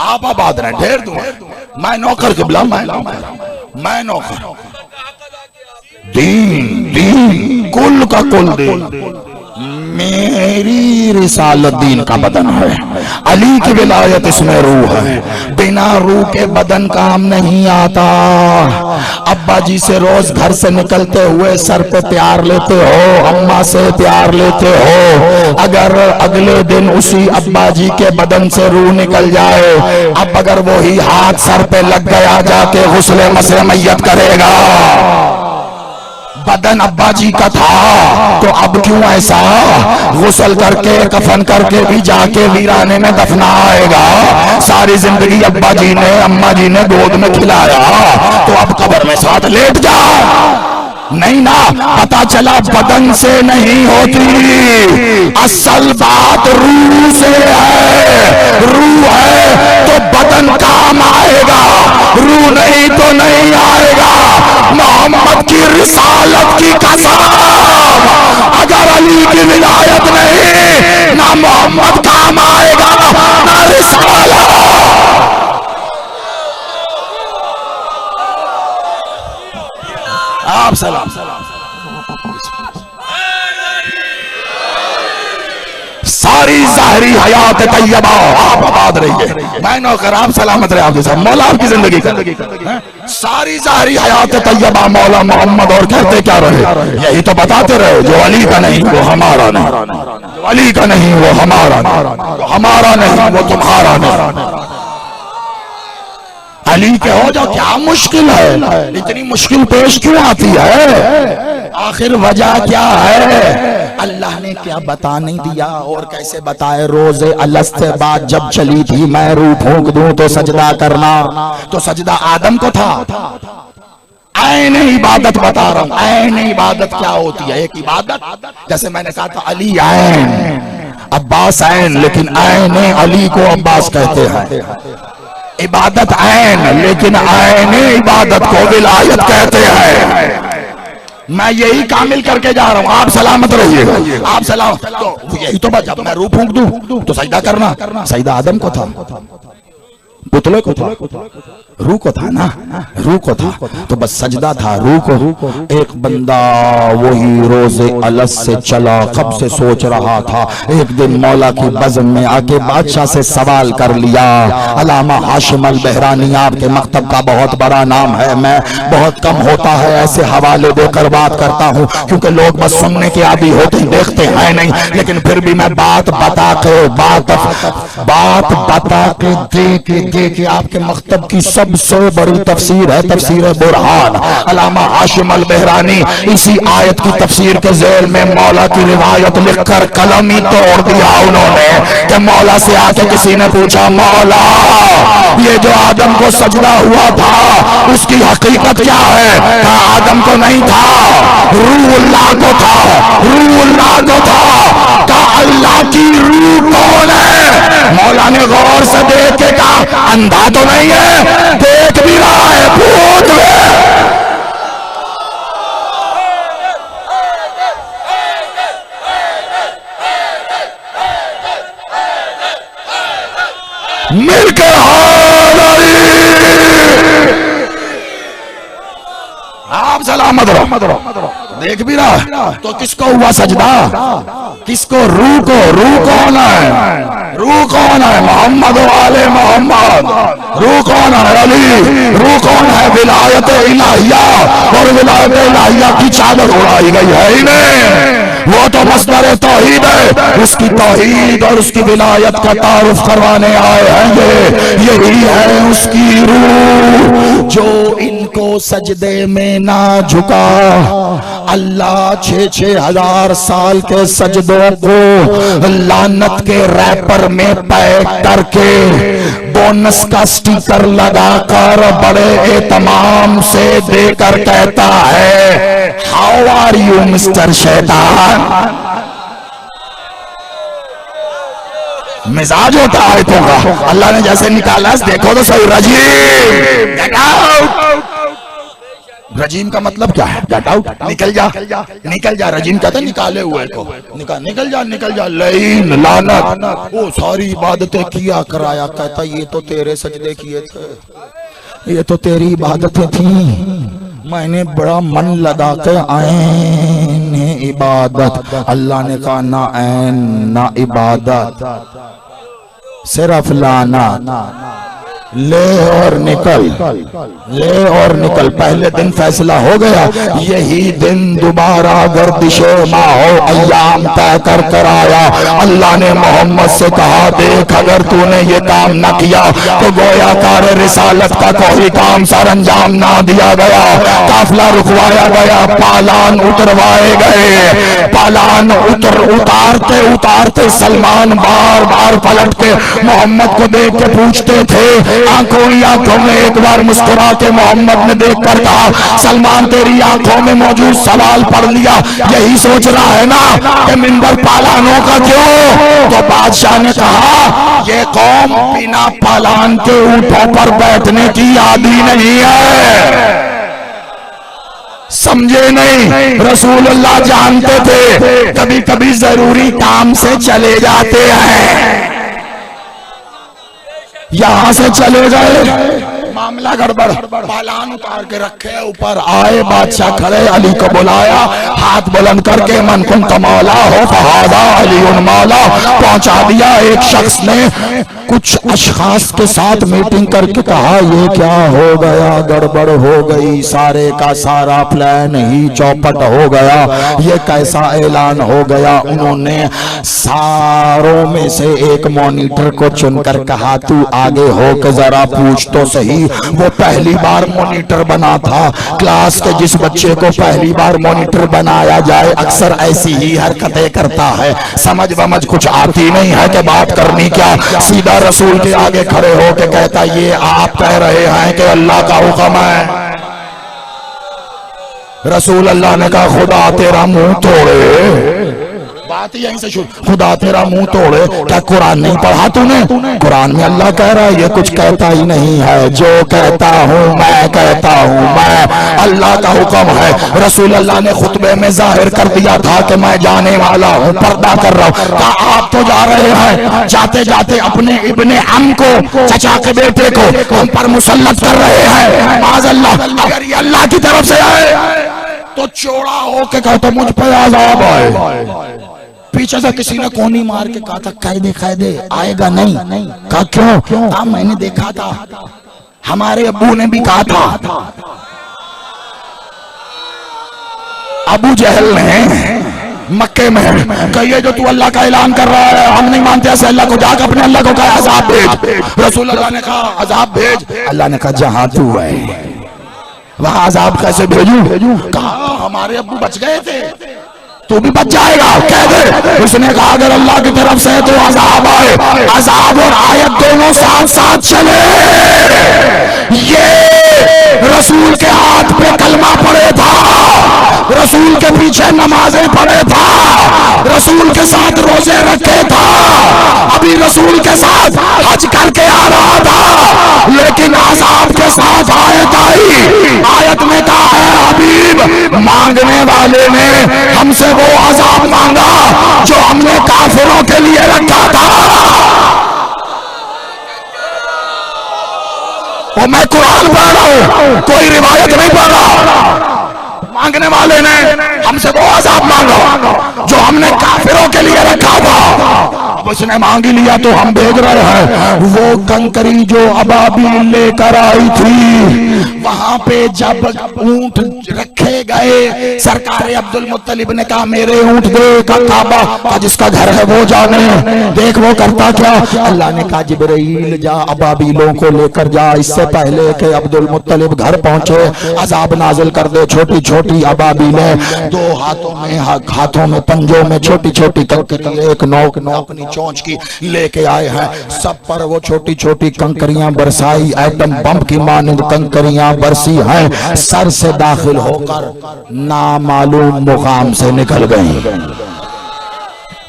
Speaker 1: आप आबाद रहें, ढेर दूं। मैं नौकर किबला, मैं नौकर, दीन दीन कुल का कुल दीन मेरी रिसालत दीन का बदन है, अली की विलायत इसमें रूह है, बिना रूह के बदन काम नहीं आता। अब्बा जी से रोज घर से निकलते हुए सर पे प्यार लेते हो, अम्मा से प्यार लेते हो, अगर अगले दिन उसी अब्बा जी के बदन से रूह निकल जाए, अब अगर वही हाथ सर पे लग गया जाके गुस्ले मसे मैयत करेगा। बदन अब्बा जी का था तो अब क्यों ऐसा, गुस्ल करके कफन करके भी जाके वीराने में दफनाएगा। सारी जिंदगी अब्बा जी ने अम्मा जी ने गोद में खिलाया, तो अब कब्र में साथ लेट जा। नहीं ना, पता चला बदन से नहीं होती, असल बात रूह से है। रूह है तो बदन काम आएगा, रूह नहीं तो नहीं आएगा। मोहम्मद की रिसालत की कसम, अगर अली की विलायत नहीं, ना मोहम्मद काम आएगा ना रिसालत। आप सलाम सारी ज़ाहिरी हयात तैयबा आप आबाद रहिए, मैं नौकर आप सलामत रहे, आप जैसा मौला आपकी जिंदगी का सारी ज़ाहिरी हयात तैयबा मौला मोहम्मद। और कहते क्या रहे, यही तो बताते रहे, जो अली का नहीं वो हमारा नहीं, जो अली का नहीं वो हमारा नहीं, जो हमारा नहीं वो तुम्हारा नहीं। अली के हो जो क्या मुश्किल है, इतनी मुश्किल पेश क्यों आती है, आखिर वजह क्या है। अल्लाह ने क्या बता नहीं दिया और कैसे बताए। रोज़े अलस्त से बात जब चली थी, मैं रूह फूंक दूं तो सजदा करना, तो सजदा आदम को था। ऐन इबादत बता रहा हूं, ऐन इबादत क्या होती है। एक इबादत जैसे मैंने कहा था अली ऐन, अब्बास ऐन, लेकिन ऐन अली को अब्बास कहते हैं। इबादत ऐन, लेकिन ऐन इबादत को विलायत कहते हैं। मैं यही कामिल करके जा रहा हूं, आप सलामत रहिएगा, आप सलाम। तो यही तो बात, जब मैं रूह फूंक दूं तो सजदा करना, सजदा आदम को था, पुतले को था, रूह को था ना, रूह को था, तो बस सजदा था रूह को। एक बंदा वही रोज़े अलस से चला, कब से सोच रहा था, एक दिन मौला की बज़म में आके बादशाह से सवाल कर लिया। अल्लामा हाशिम अल बहरानी आपके मकतब का बहुत बड़ा नाम है, मैं बहुत कम होता है ऐसे हवाले देकर बात करता हूँ, क्योंकि लोग बस सुनने के आदी होते हैं, देखते हैं नहीं, लेकिन फिर भी मैं बात बता के दे के आपके मकतब की सबसे बड़ी तफसीर है तफसीर बुरहान। अल्लामा हाशिम अल बहरानी इसी आयत की तफसीर के ज़ेल में मौला की रिवायत लिखकर कलम ही तोड़ दिया उन्होंने। कि मौला से आके किसी ने पूछा, मौला ये जो आदम को सजदा हुआ था उसकी हकीकत क्या है? कहा आदम को नहीं था, रूहुल्लाह को था, रूहुल्लाह को था। कहा अल्लाह की रूह कौन है? मौला ने गौर से देख के कहा, अंधा तो नहीं है, देख भी रहा है, भूत है। मिलकर आप सलामत रहो, देख भी रहा। तो किसको हुआ सजदा? किसको? रूह को। रूह कौन है? रूह कौन है? मोहम्मद वाले मोहम्मद। रूह कौन है? अली। रूह कौन है? विलायत इलाहिया। और विलायत इलाहिया की चादर उड़ाई गई है ही नहीं, वो तो मसदर तौहीद है। उसकी तौहीद और उसकी विलायत का तारुफ करवाने आए हैं यही है उसकी रूह। जो इनको सजदे में ना झुका, अल्लाह 6,000 साल के सजदों को लानत के रैपर में पैक करके बोनस का स्टिकर लगाकर बड़े एहतमाम से देकर कहता है, हाउ आर यू मिस्टर शैतान। मिजाज होता है आयतों का, अल्लाह ने जैसे निकाला देखो तो सही। रजीम, गेट आउट। रजीम का मतलब क्या है? गेट आउट, निकल जा, निकल जा। रजीम कहते निकाले हुए को, निकल जा, निकल जा। लईन, लानत, वो सारी इबादतें किया कराया, कहता ये तो तेरे सजदे किए थे, ये तो तेरी इबादतें थी, मैंने बड़ा मन लगा के आए इबादत। अल्लाह ने कहा ना ऐन ना इबादत, सिर्फ लाना, ले और निकल, ले और निकल। पहले दिन फैसला हो गया, यही दिन दोबारा गर्दिशे माहो अय्याम तय कर कर आया। अल्लाह ने मोहम्मद से कहा, देख अगर तूने ये काम न किया तो गोया कार रिसालत का कोई काम सर अंजाम ना दिया गया। काफिला रुकवाया गया, पालान उतरवाए गए। पालान उतारते उतारते सलमान बार बार पलट के मोहम्मद को देख के पूछते थे, आंखों ही आंखों में एक बार मुस्कुरा के मोहम्मद ने देख कर कहा, सलमान तेरी आंखों में मौजूद सवाल पढ़ लिया, यही सोच रहा है ना कि मिंबर पालानों का क्यों? तो बादशाह ने कहा, ये कौम बिना पालान के ऊंटों पर बैठने की आदी नहीं है। समझे नहीं? रसूलुल्लाह जानते थे कभी कभी जरूरी काम से चले जाते हैं, यहां से चले गए, मामला गड़बड़, पालान उतार के रखे ऊपर आए। बादशाह खड़े, अली को बुलाया, हाथ बुलंद करके मन कुन कमौला हो फहादा अली उन मौला पहुंचा दिया। एक शख्स ने कुछ अशखास के साथ मीटिंग करके कहा, ये क्या हो गया, गड़बड़ हो गई, सारे का सारा प्लान ही चौपट हो गया, ये कैसा ऐलान हो गया। उन्होंने सारों में से एक मॉनिटर को चुनकर कहा, तू आगे हो के जरा पूछ तो सही। वो पहली बार मॉनिटर बना था। क्लास के जिस बच्चे को पहली बार मॉनिटर बनाया जाए अक्सर ऐसी ही हरकतें करता है, समझ वमझ कुछ आती नहीं है कि बात करनी क्या। सीधा रसूल के आगे खड़े हो के कहता, ये आप कह रहे हैं कि अल्लाह का हुक्म है? रसूल अल्लाह ने कहा, खुदा तेरा मुंह तोड़े, बात यहीं से शुरू, खुदा तेरा मुंह तोड़े, क्या कुरान नहीं पढ़ा तूने? कुरान में अल्लाह कह रहा है, ये कुछ कहता ही नहीं है, जो कहता हूँ मैं कहता हूँ मैं, अल्लाह का हुक्म है। रसूल अल्लाह ने खुतबे में जाहिर कर दिया था कि मैं जाने वाला हूँ, पर्दा कर रहा हूँ। कहा आप तो जा रहे हैं, जाते जाते अपने इब्ने अम को, चचा के बेटे को हम पर मुसल्लत कर रहे हैं। माज़अल्लाह, अगर ये अल्लाह की तरफ से आए तो चौड़ा होके कहता मुझ पर अज़ाब आए। पीछे से किसी ने कोनी मार के कहा था, कह दे आएगा नहीं। कहा क्यों? कहा मैंने देखा था, हमारे अब्बू ने भी कहा था। अबू जहल ने मक्के में कहिए जो तू अल्लाह का ऐलान कर रहा है हम नहीं मानते, ऐसे अल्लाह को जाकर अपने अल्लाह को कहा अज़ाब भेज। रसूल अल्लाह ने कहा अज़ाब भेज। अल्लाह ने कहा जहां तू है वहां अज़ाब कैसे भेजूं? कहा हमारे अब्बू बच गए थे, तू भी बच जाएगा, कह दे। उसने कहा अगर अल्लाह की तरफ से तो अज़ाब आए, अज़ाब और आयत दोनों साथ साथ चले। ये रसूल के हाथ पे कलमा पड़े था, रसूल के पीछे नमाजें पढ़े था, रसूल के साथ रोजे रखे था, अभी रसूल के साथ हज करके आ रहा था, लेकिन अज़ाब के साथ आयत आई। आयत में कहा है हबीब, मांगने वाले ने हमसे वो अज़ाब मांगा जो हमने काफिरों के लिए रखा था। और मैं कुरान पढ़ रहा हूं, कोई रिवायत नहीं पढ़ रहा। मांगने वाले ने हमसे वो अज़ाब मांगा जो हमने काफिरों के लिए रखा था। अब उसने मांग लिया तो हम भेज रहे हैं। वो कंकरी जो अबाबील लेकर आई थी, वहां पे जब ऊंट रखे गए, सरकार अब्दुल मुत्तलिब ने कहा मेरे ऊंट दे, काबा का जिसका घर है वो जाने, देख वो करता क्या। अल्लाह ने कहा जिब्राइल जा अबाबीलों को लेकर जा, इससे पहले कि अब्दुल मुत्तलिब घर पहुंचे अज़ाब नाजिल कर दे। छोटी छोटी अबाबीलें, दो हाथों में पंजों में छोटी छोटी कंकरी, एक नोकनी चोंच की लेके आए हैं, सब पर वो छोटी छोटी कंकरियां बरसाई, एटम बम की मानिंद कंकरियां बरसी हैं, सर से दाखिल होकर नामालूम मुकाम से निकल गई।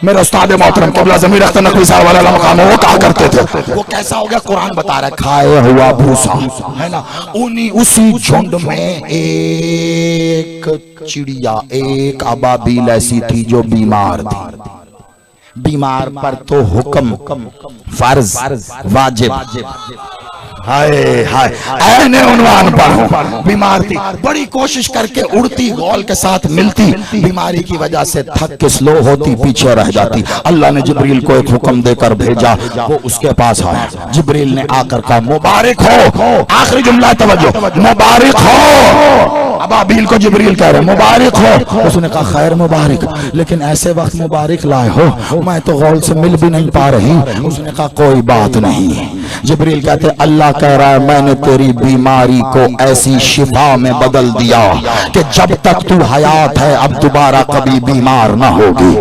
Speaker 1: मेरे उस्ताद मोहतरम क़िबला ज़मीर अख्तर नकवी साहब वाला मकाम वो कहा करते थे, वो कैसा हो गया कुरान बता रहा है, खाए हुआ भूसा है ना। उसी झुंड में एक चिड़िया, एक अबाबील ऐसी थी जो बीमार थी। बीमार पर तो हुक्म फर्ज वाजिब, हाय हाय ऐने उन्वान पर हूं। बीमार थी, बड़ी कोशिश करके उड़ती, गौल के साथ मिलती, बीमारी की वजह से थक के स्लो होती, पीछे रह जाती। अल्लाह ने जिब्रील को एक हुक्म देकर भेजा, वो उसके पास आया। जिब्रील ने आकर कहा मुबारक हो, आखिरी जुमला तवज्जो, मुबारक हो। अबाबील को जिब्रील कह रहे मुबारक हो। उसने कहा खैर मुबारक, लेकिन ऐसे वक्त मुबारक लाए हो, मैं तो गौल से मिल भी नहीं पा रही। उसने कहा कोई बात नहीं। जिब्रील कहते अल्लाह कह रहा है मैंने तेरी बीमारी को ऐसी शिफा में बदल दिया कि जब तक तू हयात है अब दोबारा कभी बीमार ना होगी।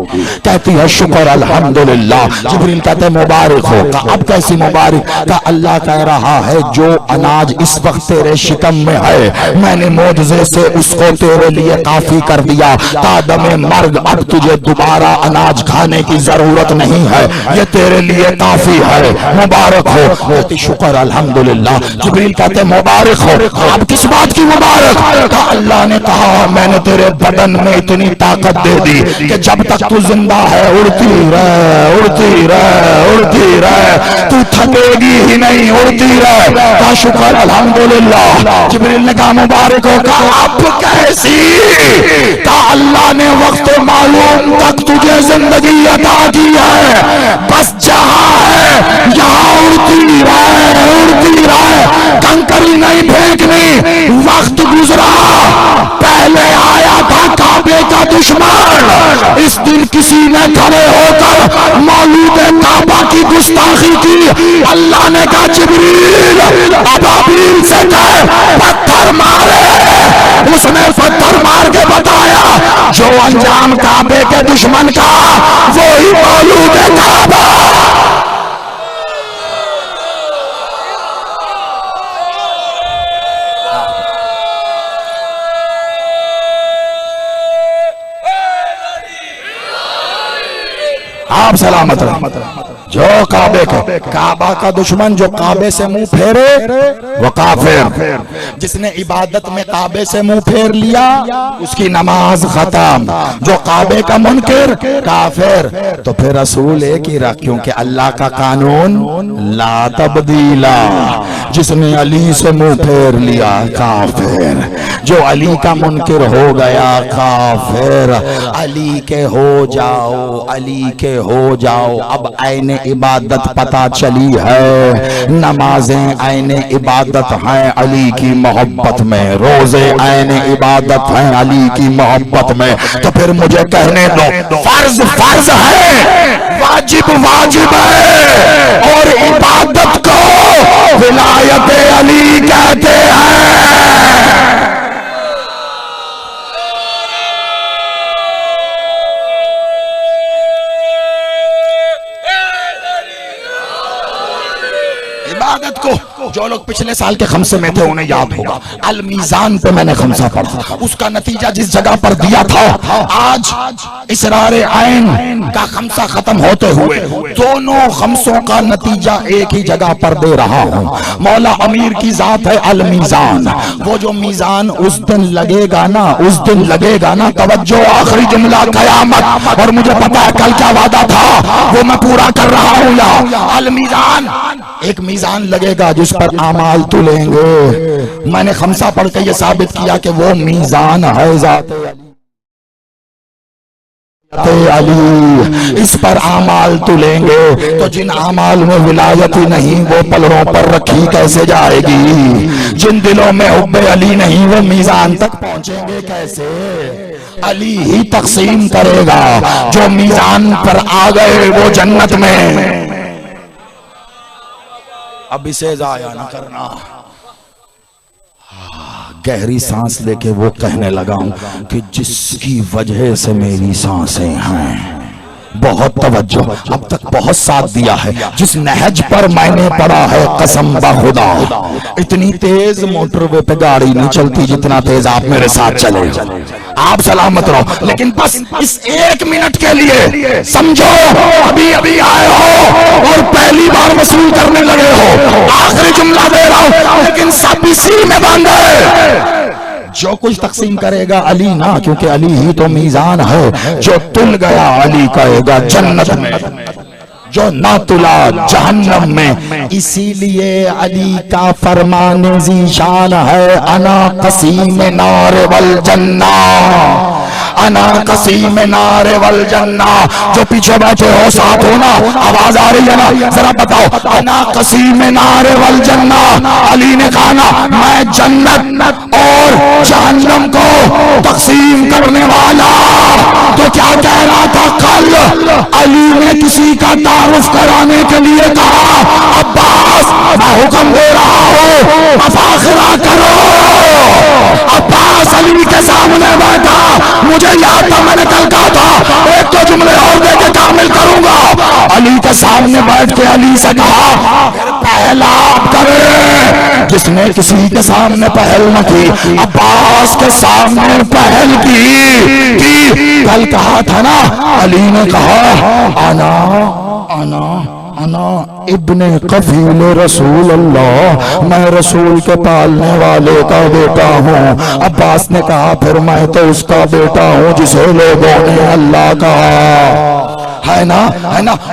Speaker 1: कहती है शुक्र अल्हम्दुलिल्लाह। जिब्रील कहते मुबारक हो। अब कैसी मुबारक? का अल्लाह कह रहा है जो अनाज इस वक्त तेरे शिकम में है मैंने मोजज़े से उसको तेरे लिए काफी कर दिया। तादमे मर्ग अब तुझे दोबारा अनाज खाने की जरूरत नहीं है, ये तेरे लिए काफी है। मुबारक हो। शुक्र अल्हम्दुलिल्लाह। जिब्रील कहते मुबारक हो। अब किस बात की मुबारक? का अल्लाह ने कहा मैंने तेरे बदन में इतनी ताकत दे दी कि जब तक तू जिंदा है उड़ती रह, उड़ती रह, उड़ती रह, तू थकेगी ही नहीं, उड़ती रह। का शुक्र अल्हम्दुलिल्लाह। जिब्रील ने कहा मुबारक हो। का अब कैसी? का अल्लाह ने वक्त मालूम तक तुझे जिंदगी अता की है, बस जहां है यहां उड़ती रहे, उड़ती रहे, कंकरी नहीं फेंकनी। वक्त गुजरा, पहले आया था काबे का दुश्मन, इस दिन किसी ने खड़े होकर मौलूद काबा की गुस्ताखी की। अल्लाह ने कहा जिब्रील अबाबील से कह पत्थर मारे। उसने पत्थर मार के बताया जो अंजाम काबे के दुश्मन का वही मौलूद काबा। आप सलामत रहे। जो काबे के, काबा का दुश्मन जो काबे से मुंह फेरे वो काफिर। जिसने इबादत में काबे से मुंह फेर लिया उसकी नमाज खत्म। जो काबे का मुनकिर काफिर। तो फिर रसूल एक ही रख, क्योंकि अल्लाह का कानून ला तब्दीला। जिसने अली से मुंह फेर लिया काफिर, जो अली का मुनकिर हो गया काफिर। अली के हो जाओ, अली के हो जाओ। अब आईने इबादत पता चली है, नमाजें आईने इबादत हैं अली की मोहब्बत में, रोजे आईने इबादत हैं अली की मोहब्बत में। तो फिर मुझे कहने दो फर्ज फर्ज है, वाजिब वाजिब है, और इबादत को विलायत अली कहते हैं। इबादत को जो लोग पिछले साल के खमसे में थे उन्हें याद होगा, अल मीजान पे मैंने खमसा पढ़ा, उसका नतीजा जिस जगह पर दिया था, आज इसरार ऐन का खमसा खत्म होते हुए दोनों खमसों का नतीजा एक ही जगह पर दे रहा हूँ। मौला अमीर की जात है अल मीजान। वो जो मीजान उस दिन लगेगा ना, उस दिन लगेगा ना, तवज्जो आखिरी जुमला कयामत। और मुझे पता है कल क्या वादा था वो मैं पूरा कर रहा हूँ। या अल मीजान, एक मीजान लगेगा जिस पर आमाल तुलेंगे। मैंने खमसा पढ़ के ये साबित किया कि वो मीजान है जाते अली, इस पर आमाल तुलेंगे। तो जिन आमाल में विलायत ही नहीं वो पलड़ों पर रखी कैसे जाएगी? जिन दिलों में हुब्बे अली नहीं वो मीजान तक पहुंचेंगे कैसे? अली ही तकसीम करेगा। जो मीजान पर आ गए वो जन्नत में। अब इसे जाया न करना। गहरी सांस लेके वो कहने लगा हूं कि जिसकी वजह से मेरी सांसें हैं। बहुत तवज्जो, अब तक बहुत साथ दिया है। जिस नहज पर मैंने पढ़ा है कसम खुदा, इतनी तेज मोटरवे पे गाड़ी नहीं चलती जितना तेज आप मेरे साथ चले। आप सलामत रहो। लेकिन बस इस 1 मिनट के लिए समझो, अभी अभी आए हो और पहली बार वसूल करने लगे हो। आखिरी जुमला दे रहा हूं, लेकिन सब इसी में बंद। जो कुछ तकसीम करेगा अली ना, क्योंकि अली ही तो मीजान है। जो तुल गया अली कहेगा जन्नत में। जो ना तुला जहन्नम में। इसीलिए अली का फरमाने ज़ीशान है, अना कसीम नार वल जन्ना, अना कसीम नार वल जन्ना। जो पीछे बैठे हो साथ हो ना, आवाज आ रही है ना, जरा बताओ, अना कसीम नार वल जन्ना। अली ने कहा ना, मैं जन्नत और जहन्नम को तकसीम करने वाला। तो क्या कह रहा था कल? अली ने किसी का तारुफ कराने के लिए कहा, अब्बास मैं हुक्म दे रहा हूं, मफाखरा करो। अब्बास अली के सामने बैठा, मुझे याद था मैंने कल कहा था एक तो जुमले और देके कामिल करूंगा। अली के सामने बैठ के अली से कहा, पहला आप करे। जिसने किसी के सामने पहल न की, अब्बास के सामने पहल की। कल कहा था ना, अली ने कहा आना आना आना इब्ने कफील रसूल अल्लाह, मैं रसूल के पालने वाले का बेटा हूँ। अब्बास ने कहा फिर मैं तो उसका बेटा हूँ जिसे लोगों ने अल्लाह कहा। है ना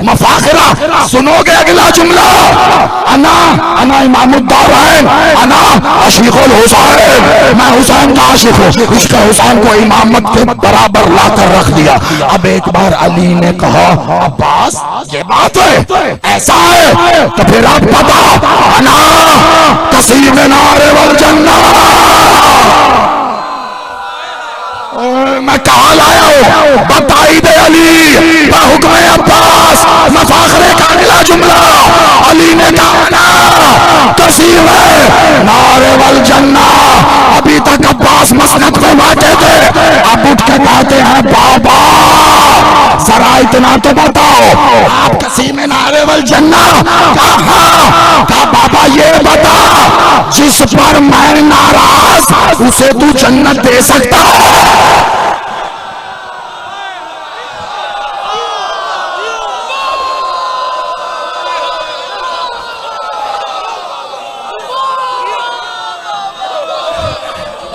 Speaker 1: मफाखरा। सुनोगे अगला जुमला, अना अना इमामुद्दौरैन, अना आशिकुल हुसैन, मैं हुसैन का आशिक हूँ। उसका हुसैन को इमामत के बराबर लाकर रख दिया। अब एक बार अली ने कहा, अब्बास ये बात है, ऐसा है तो फिर आप बता, अना कसीम नार वल जन्ना, मैं कहा लाया हूं, बताई दे अली। हुक्म अब्बास, मफाखरे का अगला जुमला। अली ने कहा ना कसीम नार वल जन्ना। अभी तक अब्बास मसनद में बैठे थे, अब उठ के कहते हैं बाबा जरा इतना तो बताओ, आप कसीम नार वल जन्ना कहा बाबा ये बता, जिस पर मैं नाराज उसे तू जन्नत दे सकता है?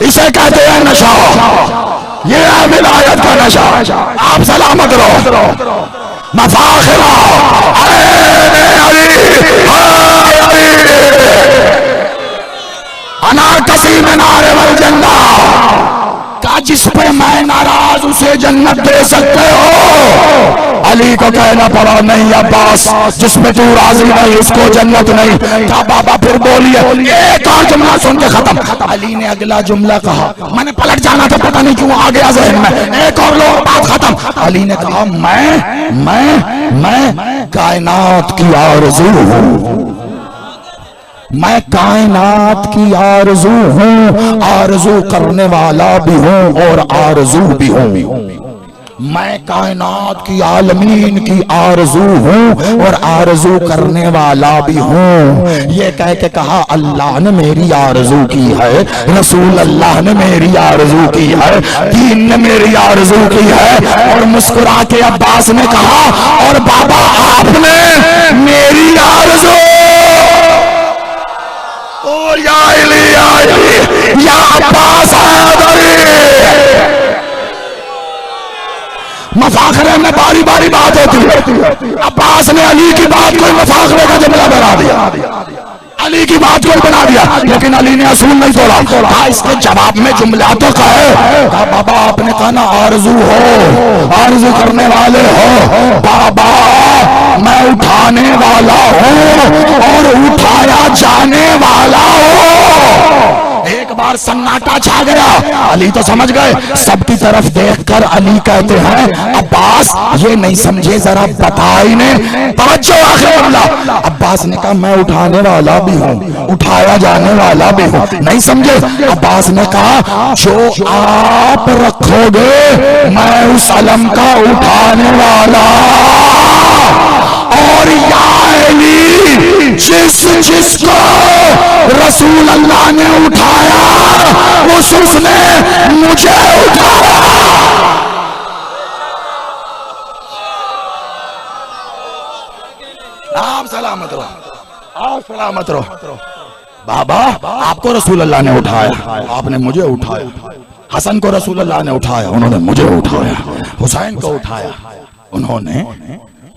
Speaker 1: इसे कहते हैं नशा, ये है विलायत का नशा। आप सलामत रहो। मफाखरा अना कसीम नार वल जन्ना का, जिस पे मैं नाराज उसे जन्नत दे सकते हो। अली को कहना पड़ा नहीं अब्बास, जिस पे तू राजी नहीं उसको जन्नत नहीं। क्या बाबा फिर बोलिए, एक और जुमला सुन के खत्म। अली ने अगला जुमला कहा, मैंने पलट जाना था, पता नहीं क्यों आ गया ज़हन में, एक और लो बात खत्म। अली ने कहा मैं कायनात की आरज़ू हूँ, मैं कायनात की आरज़ू हूँ, आरज़ू करने वाला भी हूँ और आरज़ू भी हूँ। मैं कायनात की आलमीन की आरज़ू हूँ और आरज़ू करने वाला भी हूँ। ये कह के कहा अल्लाह ने मेरी आरज़ू की है, रसूल अल्लाह ने मेरी आरज़ू की है, दीन ने मेरी आरज़ू की है। और मुस्कुरा के अब्बास ने कहा और बाबा आपने मेरी आरज़ू या अब्बास मफाखरे में बारी बारी बात होती है। अब्बास ने अली की बात को मफाखरे का जुमला बना दिया, अली की बात को बना दिया, लेकिन अली ने असूल नहीं तोड़ा। कहा इसके जवाब में जुमला तो कहे। कहा बाबा आपने कहा ना आरज़ू हो, आरज़ू करने वाले हो। बाबा मैं उठाने वाला हूँ और उठाया जाने वाला हूँ। एक बार सन्नाटा छा गया, अली तो समझ गए। सबकी तरफ देखकर अली कहते हैं अब्बास ये नहीं समझे, जरा बताई ने तवज्जो आखिर मामला। अब्बास ने कहा मैं उठाने वाला भी हूँ, उठाया जाने वाला भी हूँ। नहीं समझे? अब्बास ने कहा जो आप रखोगे मैं उस अलम का उठाने वाला, और या अली जिसको रसूल अल्लाह ने उठाया उसने मुझे उठाया। आप सलामत रहो, आप सलामत रहो। बाबा आपको रसूल अल्लाह ने उठाया, आपने मुझे उठाया। हसन को रसूल अल्लाह ने उठाया, उन्होंने मुझे उठाया। हुसैन को उठाया, उन्होंने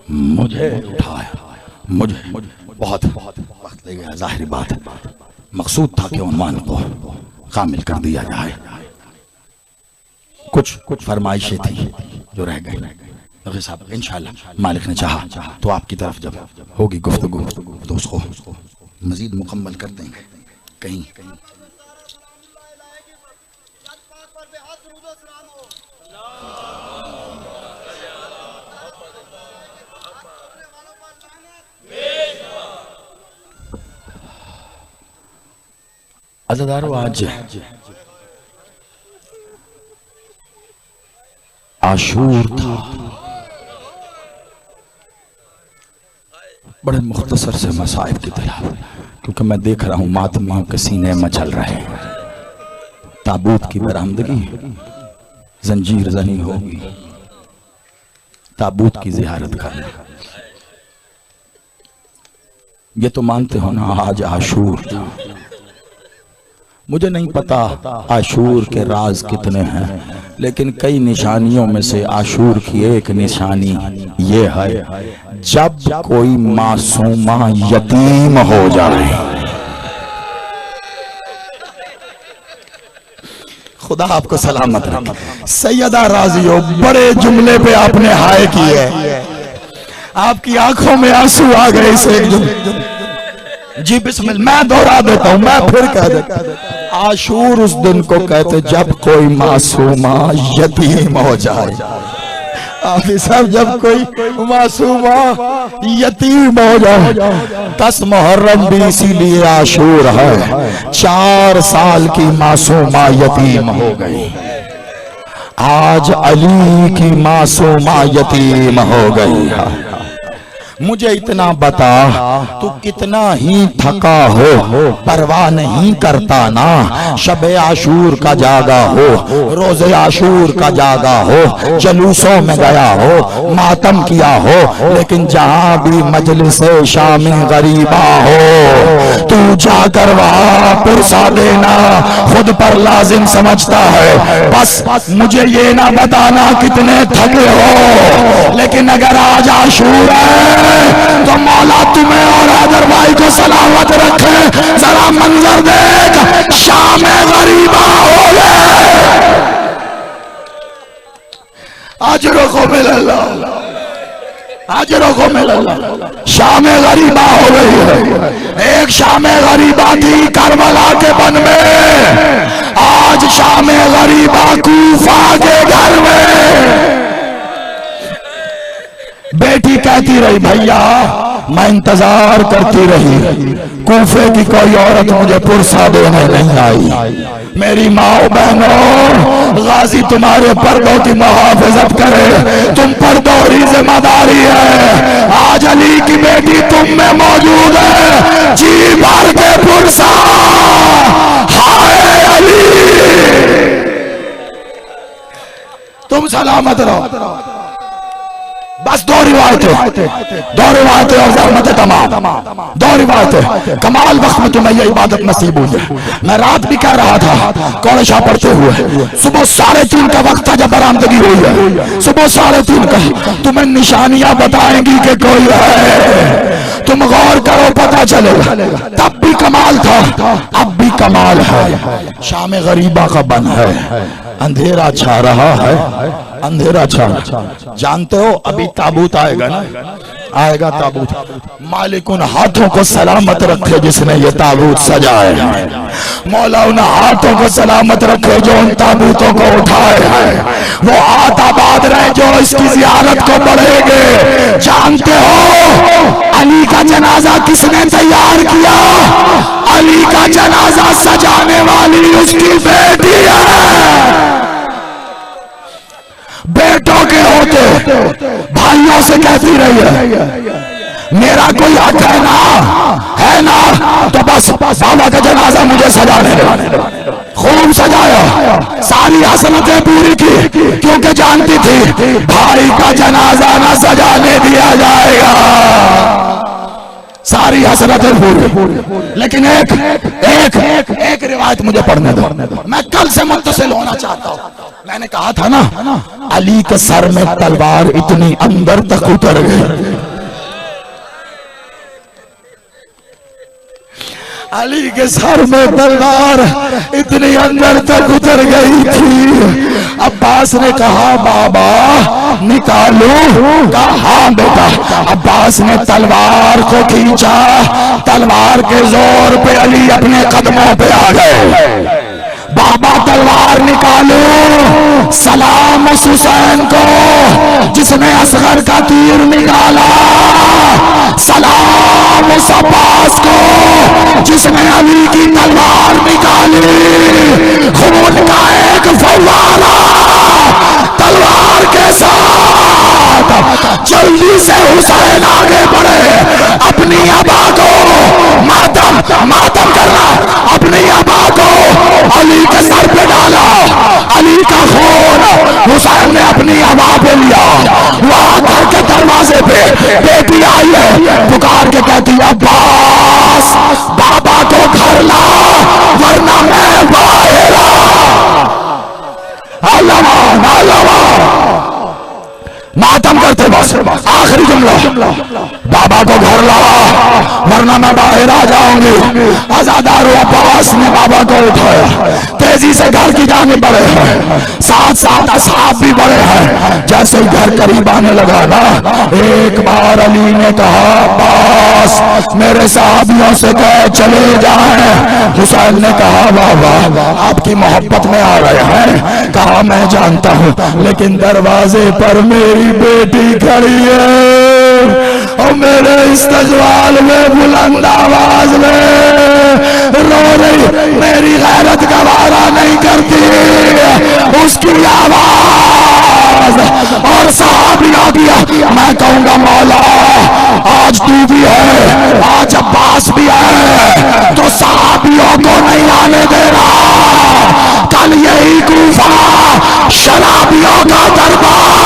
Speaker 1: मुझे उठाया, मुझे बहुत वक्त ले गया, जाहिर बात है मकसूद था कि उन्वान को कामिल कर दिया जाए। कुछ फरमाइशें थी जो रह गई। रफ़ी साहब इंशाअल्लाह मालिक ने चाहा तो आपकी तरफ जब होगी गुफ्तगू तो उसको मजीद मुकम्मल कर देंगे। कहीं अज़ादारो आज आशूर था। बड़े मुख्तसर से मसाइब की तरह, क्योंकि मैं देख रहा हूं मातमियों के सीने मचल रहे हैं। ताबूत की बरामदगी, जंजीर जनी होगी, ताबूत की जियारत करना। ये तो मानते हो ना आज आशूर था। मुझे नहीं पता आशूर के राज कितने हैं, लेकिन कई निशानियों में से आशूर की एक निशानी ये है, जब कोई मासूमा यतीम हो जाए। खुदा आपको सलामत रखे। सैयदा राजियो, बड़े जुमले पे आपने हाय की है, आपकी आंखों में आंसू आ गए इस एक जुमले। जी बिस्मिल्लाह, मैं दोहरा देता हूं, मैं फिर कह देता। आशूर उस दिन को कहते जब कोई मासूमा यतीम हो जाए। आप सब जब कोई मासूमा यतीम हो जाए। 10 मुहर्रम भी इसीलिए आशूर है। 4 साल की मासूमा यतीम हो गई। आज अली की मासूमा यतीम हो गई है। मुझे इतना बता, तू कितना ही थका हो परवाह नहीं करता ना। शबे आशूर का जागा हो, रोजे आशूर का जागा हो, जलूसों में गया हो, मातम किया हो, लेकिन जहां भी मजलिसे शामी गरीबा हो, तू जाकर वहां पुरसा देना खुद पर लाजिम समझता है। बस मुझे ये ना बताना कितने थके हो, लेकिन अगर आज आशूर है तो मौला तुम्हें और हैदर भाई को सलामत रखे। जरा मंजर देख, शाम गरीबा हो गए, अजरों को मिला, अजरों को मिला। शाम गरीबा हो गई है। एक शाम गरीबा थी करबला के बन में, आज शाम गरीबा कूफा के घर में। बेटी कहती रही भैया मैं इंतजार करती रही, कूफे की कोई औरत मुझे पुरसा देने नहीं आई। मेरी माओ बहनों, गाजी तुम्हारे पर्दों की मुहाफिजत करे, तुम पर्दों की जिम्मेदारी है। आज अली की बेटी तुम में मौजूद है, जी भर के पुरसा हाय अली, तुम सलामत रहो। बस 2 रिवायतें और ज़हमतें तमाम, 2 रिवायतें। कमाल वक्त में तुम्हें ये इबादत नसीब हुई है। मैं रात भी कह रहा था कौशा पढ़ते हुए, सुबह 3:30 का वक्त था जब बरामदगी हुई है। सुबह 3:30 का तुम्हें निशानियां बताएंगी कि कोई है, तुम गौर करो पता चलेगा। तब भी कमाल था, अब भी कमाल है। शाम गरीबा का बन है, अंधेरा छा रहा है, अंधेरा छा। जानते हो अभी ताबूत आएगा ना, आएगा ताबूत। मालिक उन हाथों को सलामत रखे जिसने ये ताबूत सजाए हैं। मौला उन हाथों को सलामत रखे जो उन ताबूतों को उठाए हैं। वो हाथ आबाद रहे जो इसकी जियारत को बढ़ेंगे। जानते हो अली का जनाजा किसने तैयार किया? अली का जनाजा सजाने वाली उसकी बेटी है। बेटों के होते भाइयों से कहती रही है मेरा कोई हक है ना, तो बस बाबा का जनाजा मुझे सजाने दो। खूब सजाया, सारी हसनतें पूरी की, क्योंकि जानती थी भाई का जनाजा ना सजाने दिया जाएगा। सारी हसरतें पूरी, लेकिन एक एक एक एक रिवायत मुझे पढ़ने दो, मैं कल से मुत्तसिल होना चाहता हूं। मैंने कहा था ना, अली के सर में तलवार इतनी अंदर तक उतर गई, अली के सर में तलवार इतनी अंदर तक उतर गई थी। अब्बास ने कहा बाबा निकालो, कहा हाँ बेटा। अब्बास ने तलवार को खींचा, तलवार के जोर पे अली अपने कदमों पे आ गए। बाबा तलवार निकालो, सलाम उस हुसैन को जिसने असगर का तीर निकाला, सलाम उस अब्बास को जिसने अली की तलवार निकाली। खून का एक फव्वारा तलवार के साथ जल्दी से हुसैन आगे बढ़े, अपनी अबा को मातम करना, अपनी अबा को अली के सर पे डाला। अली का खून हुसैन ने अपनी अबा पे लिया। वहां घर के दरवाजे पे बेटी आई है, पुकार के कहती है अब्बास बाबा को घर ला वरना मैं बाहर। मातम करते बस, आखिरी जुमला, बाबा को घर ला वरना मैं बाहर आ जाऊंगी। आजादारो अब्बास ने बाबा को उठाया, तेजी से घर की जाने बढ़े हैं, साथ साथ असहाब भी बढ़े हैं। जैसे ही घर करीब आने लगा ना, एक बार अली ने कहा अब्बास मेरे साहबियों से कह चले जाएं। हुसैन ने कहा बाबा आपकी मोहब्बत में आ रहे हैं। कहा मैं जानता हूं, लेकिन दरवाजे पर मेरी बेटी खड़ी है और मेरे इस्तकबाल में बुलंद आवाज में रो रही, मेरी गैरत गवारा नहीं करती उसकी आवाज। और साहबियों की मैं कहूंगा मौला आज तू भी है, आज अब्बास भी है, तो साहबियों को नहीं आने दे रहा। कल यही कूफा शराबियों का दरबार,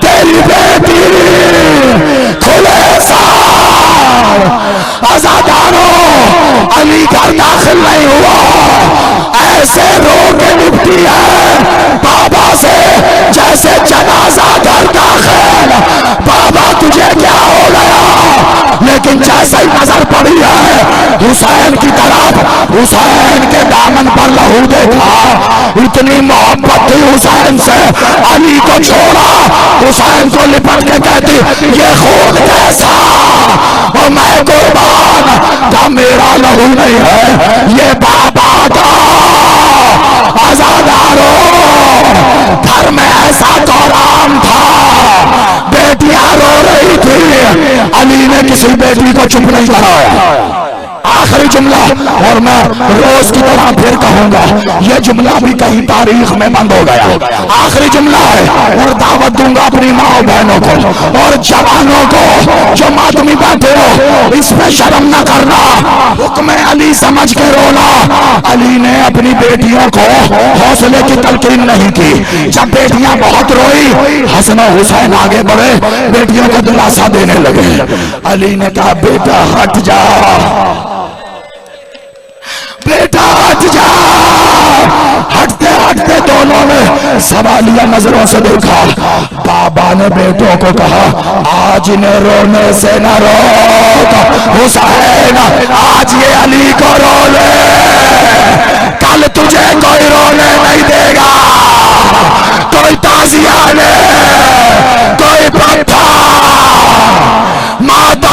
Speaker 1: तेरी बेटी खुले सार। आजादारों अली घर दाखिल नहीं हुआ, ऐसे रो के निपटी है बाबा से जैसे जनाजा घर दाखिल। बाबा तुझे क्या हो गया? लेकिन जैसे ही नजर पड़ी है हुसैन की तरफ, हुसैन के दामन पर लहू देखा, इतनी मोहब्बत थी हुसैन से, अली को छोड़ा, हुसैन को लिपट के कहती ये खून कैसा, और मैं कुर्बान का मेरा लहू नहीं है, ये बाबा का। आजादारों घर में ऐसा कोराम था, बेटियां रो रही थी, अली ने किसी बेटी को चुप नहीं कराया। आखिरी जुमला, और मैं रोज की तरह फिर कहूंगा, यह जुमला भी कहीं तारीख में बंद हो गया। आखिरी जुमला है, और दावत दूंगा अपनी माँ बहनों को और जवानों को जो मातमी बैठे हो, इस पे शर्म न करना, हुक्म अली समझ के रोना। अली ने अपनी बेटियों को हौसले की तलकीन नहीं की। जब बेटियां बहुत रोई, हसन और हुसैन आगे बढ़े, बेटियों को दिलासा देने लगे। अली ने कहा बेटा हट जा, बेटा हट जा। हटते हटते दोनों ने सवालिया नजरों से देखा। बाबा ने बेटों को कहा आज इन्हें रोने से न रोक हुसैन, आज ये अली को रो ले, कल तुझे कोई रोने नहीं देगा। कोई ताजिया ले, कोई पत्थर, माता